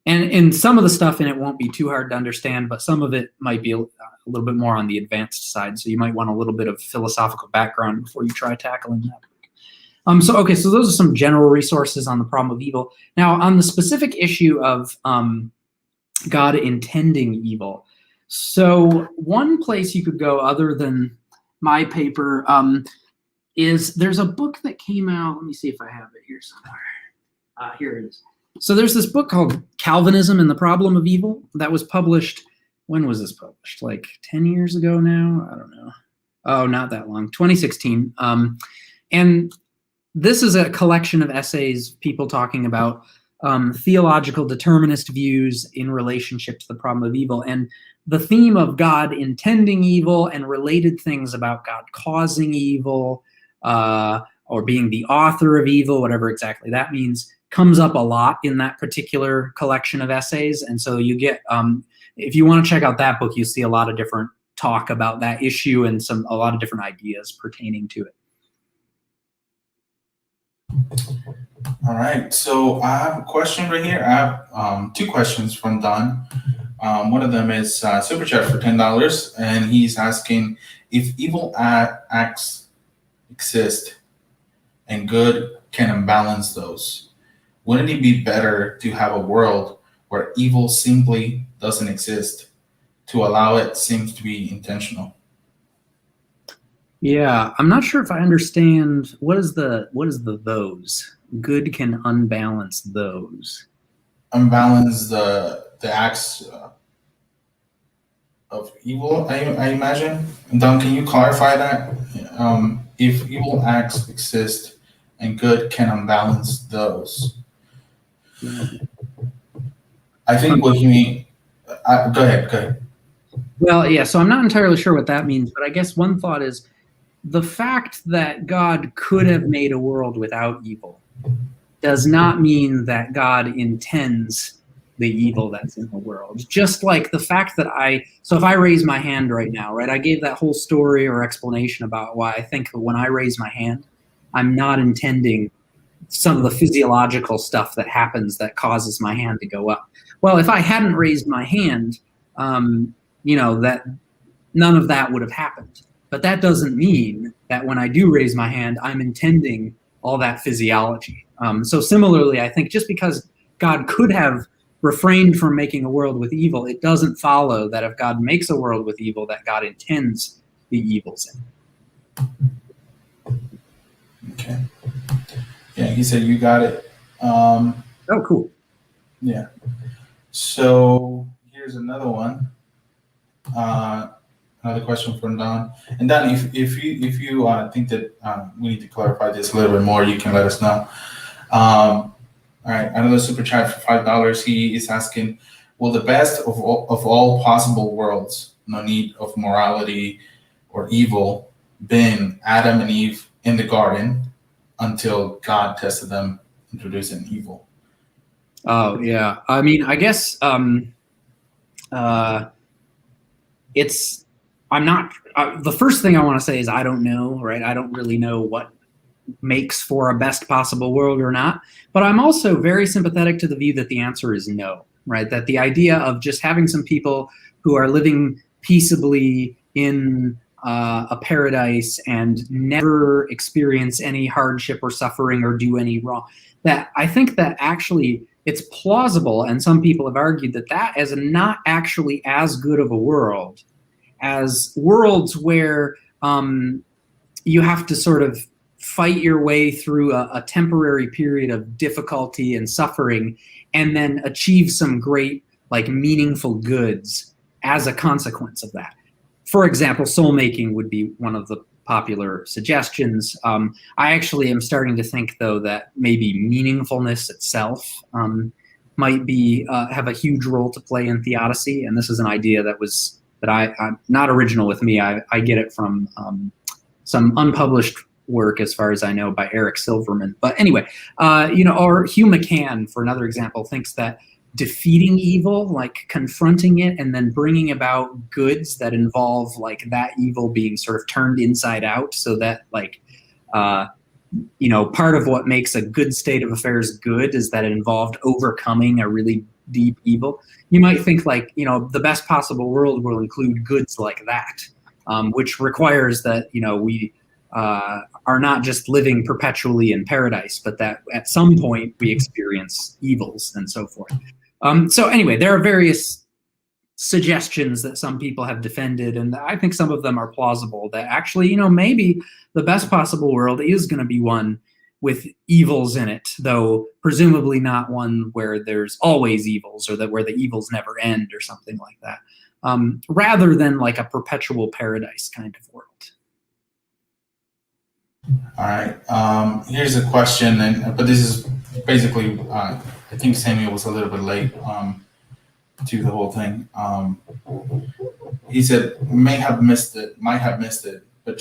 And some of the stuff in it won't be too hard to understand, but some of it might be a little bit more on the advanced side. So you might want a little bit of philosophical background before you try tackling that. So those are some general resources on the problem of evil. Now, on the specific issue of God intending evil, so one place you could go other than my paper is there's a book that came out. Let me see if I have it here somewhere. Here it is. So there's this book called Calvinism and the Problem of Evil that was published. When was this published? Like 10 years ago now? I don't know. Oh, not that long. 2016. And this is a collection of essays, people talking about theological determinist views in relationship to the problem of evil. And the theme of God intending evil and related things about God causing evil or being the author of evil, whatever exactly that means, comes up a lot in that particular collection of essays. And so you get, if you want to check out that book, you see a lot of different talk about that issue and a lot of different ideas pertaining to it. All right. So I have a question right here. I have two questions from Don. One of them is super chat for $10, and he's asking if evil acts exist and good can unbalance those. Wouldn't it be better to have a world where evil simply doesn't exist? To allow it seems to be intentional. Yeah, I'm not sure if I understand what is the those. Good can unbalance those. Unbalance the acts of evil. I imagine. Don, can you clarify that? If evil acts exist and good can unbalance those, I think what you mean. Go ahead. Go ahead. Well, yeah, so I'm not entirely sure what that means, but I guess one thought is the fact that God could have made a world without evil does not mean that God intends the evil that's in the world. Just like the fact that so if I raise my hand right now, right, I gave that whole story or explanation about why I think that when I raise my hand, I'm not intending some of the physiological stuff that happens that causes my hand to go up. Well, if I hadn't raised my hand, that none of that would have happened. But that doesn't mean that when I do raise my hand, I'm intending all that physiology. So similarly, I think just because God could have refrained from making a world with evil, it doesn't follow that if God makes a world with evil, that God intends the evils in it. Okay. Yeah, he said you got it. Oh, cool. Yeah. So here's another one. Another question from Don. And Don, if you think that we need to clarify this a little bit more, you can let us know. All right, another super chat for $5. He is asking, will the best of all possible worlds, no need of morality or evil, been Adam and Eve in the garden until God tested them, introducing evil? Oh, yeah. I mean, I guess it's I'm not the first thing I want to say is I don't know, right? I don't really know what makes for a best possible world or not, but I'm also very sympathetic to the view that the answer is no, right? That the idea of just having some people who are living peaceably in a paradise and never experience any hardship or suffering or do any wrong, that I think that actually it's plausible, and some people have argued that that is not actually as good of a world as worlds where you have to sort of fight your way through a temporary period of difficulty and suffering and then achieve some great, like, meaningful goods as a consequence of that. For example, soul making would be one of the popular suggestions. I actually am starting to think, though, that maybe meaningfulness itself might be have a huge role to play in theodicy, and this is an idea that I'm not original with me. I get it from some unpublished work, as far as I know, by Eric Silverman. But anyway, or Hugh McCann, for another example, thinks that defeating evil, like confronting it and then bringing about goods that involve like that evil being sort of turned inside out, so that like part of what makes a good state of affairs good is that it involved overcoming a really deep evil. You might think like, the best possible world will include goods like that, which requires that, we are not just living perpetually in paradise, but that at some point we experience evils and so forth. So anyway, there are various suggestions that some people have defended, and I think some of them are plausible, that actually, maybe the best possible world is going to be one with evils in it, though presumably not one where there's always evils, or that where the evils never end or something like that, rather than like a perpetual paradise kind of world. All right. Here's a question, but this is basically, I think Samuel was a little bit late to the whole thing. He said might have missed it, but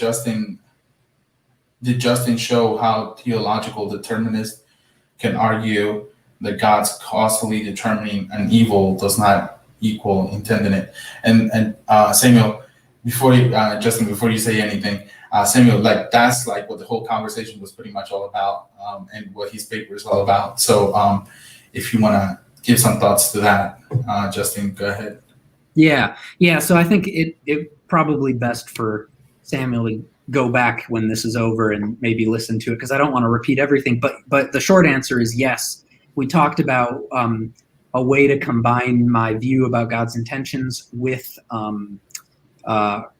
did Justin show how theological determinists can argue that God's causally determining an evil does not equal intending it? And Samuel, before you say anything, Samuel, like that's like what the whole conversation was pretty much all about, and what his paper is all about. So if you want to give some thoughts to that, Justin, go ahead. Yeah. So I think it probably best for Samuel to go back when this is over and maybe listen to it, because I don't want to repeat everything. But the short answer is yes. We talked about a way to combine my view about God's intentions with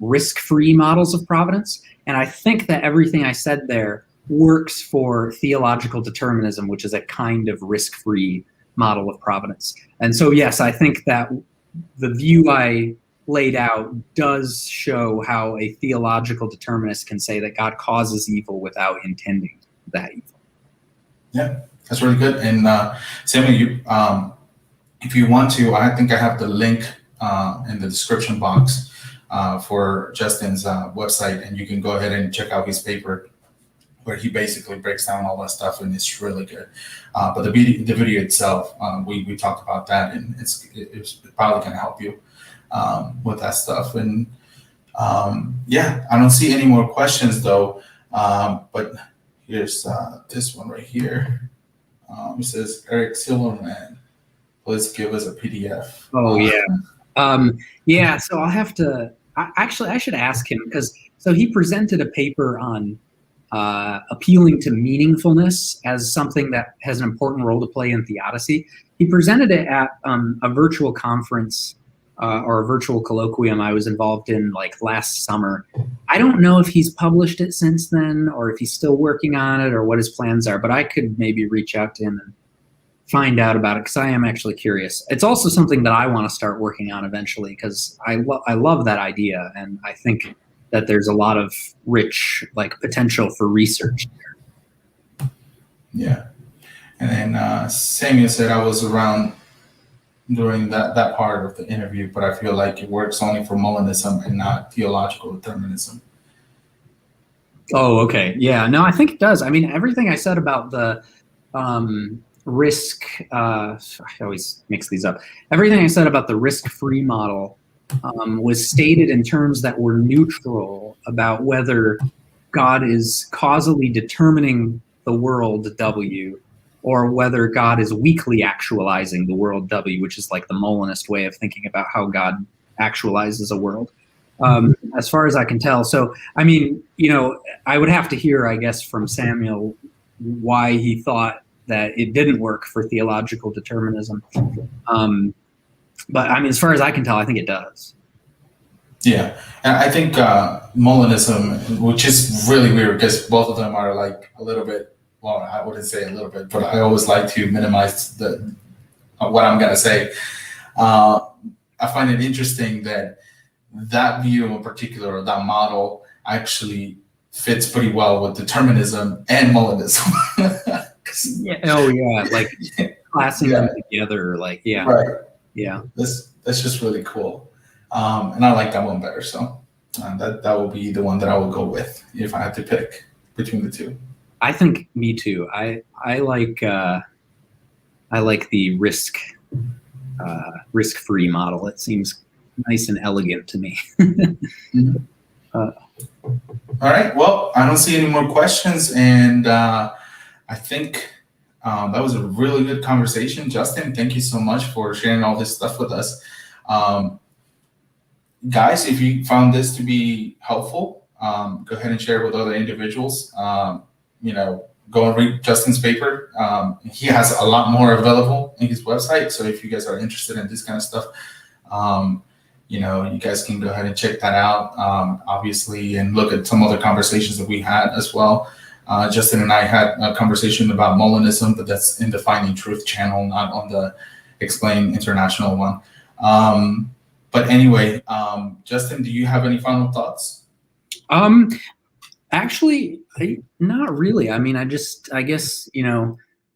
risk-free models of providence, and I think that everything I said there works for theological determinism, which is a kind of risk-free model of providence. And so, yes, I think that the view I laid out does show how a theological determinist can say that God causes evil without intending that evil. Yeah, that's really good. And Samuel, you, if you want to, I think I have the link in the description box for Justin's website, and you can go ahead and check out his paper where he basically breaks down all that stuff, and it's really good. But the video itself, we talked about that, and it's probably going to help you with that stuff. And yeah, I don't see any more questions though. But here's this one right here. It says, Eric Silverman, please give us a PDF. Oh yeah. Yeah, so I'll have to, I should ask him, because so he presented a paper on appealing to meaningfulness as something that has an important role to play in theodicy. He presented it at a virtual conference or a virtual colloquium I was involved in like last summer. I don't know if he's published it since then, or if he's still working on it, or what his plans are, but I could maybe reach out to him and find out about it, because I am actually curious. It's also something that I want to start working on eventually, because I love that idea, and I think that there's a lot of rich like potential for research there. Yeah. And then Samuel said I was around during that part of the interview, but I feel like it works only for Molinism and not theological determinism. Oh, okay. Yeah, no, I think it does. I mean, everything I said about the risk, I always mix these up. Everything I said about the risk-free model was stated in terms that were neutral about whether God is causally determining the world W, or whether God is weakly actualizing the world W, which is like the Molinist way of thinking about how God actualizes a world, as far as I can tell. So, I mean, you know, I would have to hear, I guess, from Samuel why he thought that it didn't work for theological determinism. But I mean, as far as I can tell, I think it does. Yeah, and I think Molinism, which is really weird because both of them are like a little bit, well, I wouldn't say a little bit, but I always like to minimize what I'm going to say. I find it interesting that view in particular, or that model, actually fits pretty well with determinism and Molinism. Yeah. Oh, yeah. Like classing them together. Like, yeah. Right. Yeah. That's just really cool. And I like that one better. So that will be the one that I will go with if I had to pick between the two. I think me too. I like the risk-free model. It seems nice and elegant to me. Mm-hmm. All right. Well, I don't see any more questions, and I think that was a really good conversation. Justin, thank you so much for sharing all this stuff with us. Guys, if you found this to be helpful, go ahead and share it with other individuals. Go and read Justin's paper. He has a lot more available in his website. So if you guys are interested in this kind of stuff, you guys can go ahead and check that out, obviously, and look at some other conversations that we had as well. Justin and I had a conversation about Molinism, but that's in the Finding Truth channel, not on the Explain International one. But anyway, Justin, do you have any final thoughts? Actually, not really. I mean, I guess,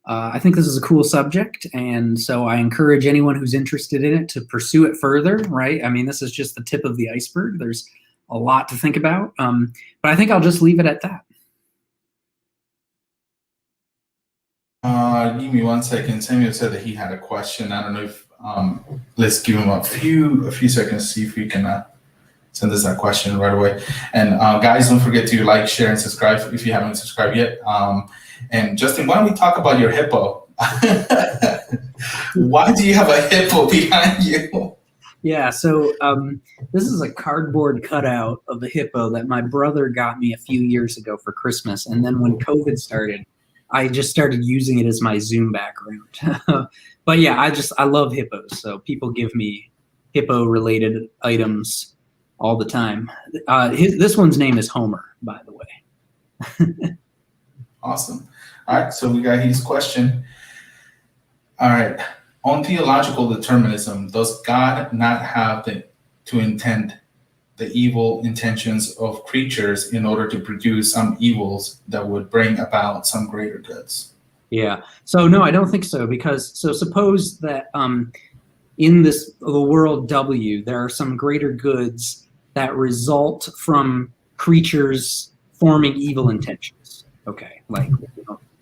I think this is a cool subject. And so I encourage anyone who's interested in it to pursue it further, right? I mean, this is just the tip of the iceberg. There's a lot to think about. But I think I'll just leave it at that. Give me 1 second. Samuel said that he had a question. I don't know if let's give him a few seconds, see if we can send us that question right away. And guys, don't forget to like, share, and subscribe if you haven't subscribed yet. And Justin, why don't we talk about your hippo? Why do you have a hippo behind you? Yeah, so this is a cardboard cutout of the hippo that my brother got me a few years ago for Christmas. And then when COVID started, I just started using it as my Zoom background. But yeah, I love hippos. So people give me hippo related items all the time. This one's name is Homer, by the way. Awesome. All right, so we got his question. All right. On theological determinism, does God not have to intend the evil intentions of creatures in order to produce some evils that would bring about some greater goods? Yeah. So no, I don't think so, because suppose that in the world W, there are some greater goods that result from creatures forming evil intentions. Okay, like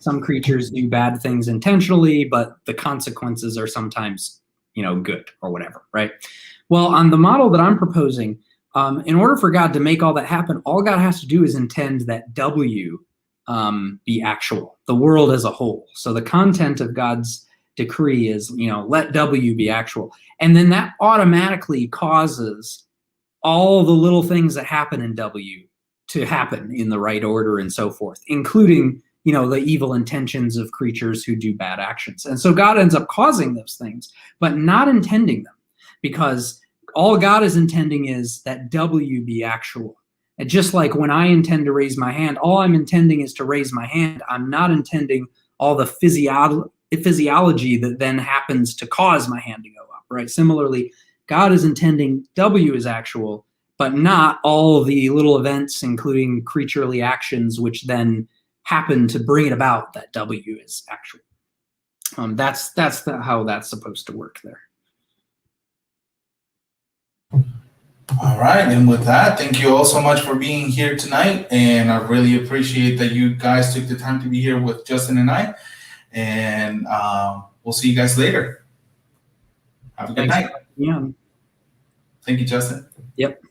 some creatures do bad things intentionally, but the consequences are sometimes, good or whatever, right? Well, on the model that I'm proposing, in order for God to make all that happen, all God has to do is intend that W be actual, the world as a whole. So the content of God's decree is, let W be actual. And then that automatically causes all the little things that happen in W to happen in the right order and so forth, including the evil intentions of creatures who do bad actions. And so God ends up causing those things, but not intending them, because all God is intending is that W be actual. And just like when I intend to raise my hand, all I'm intending is to raise my hand. I'm not intending all the physiology that then happens to cause my hand to go up, right? Similarly, God is intending W is actual, but not all the little events, including creaturely actions, which then happen to bring it about that W is actual. That's how that's supposed to work there. All right, and with that, thank you all so much for being here tonight, and I really appreciate that you guys took the time to be here with Justin and I, and we'll see you guys later. Have a good night. Yeah. Thank you, Justin. Yep.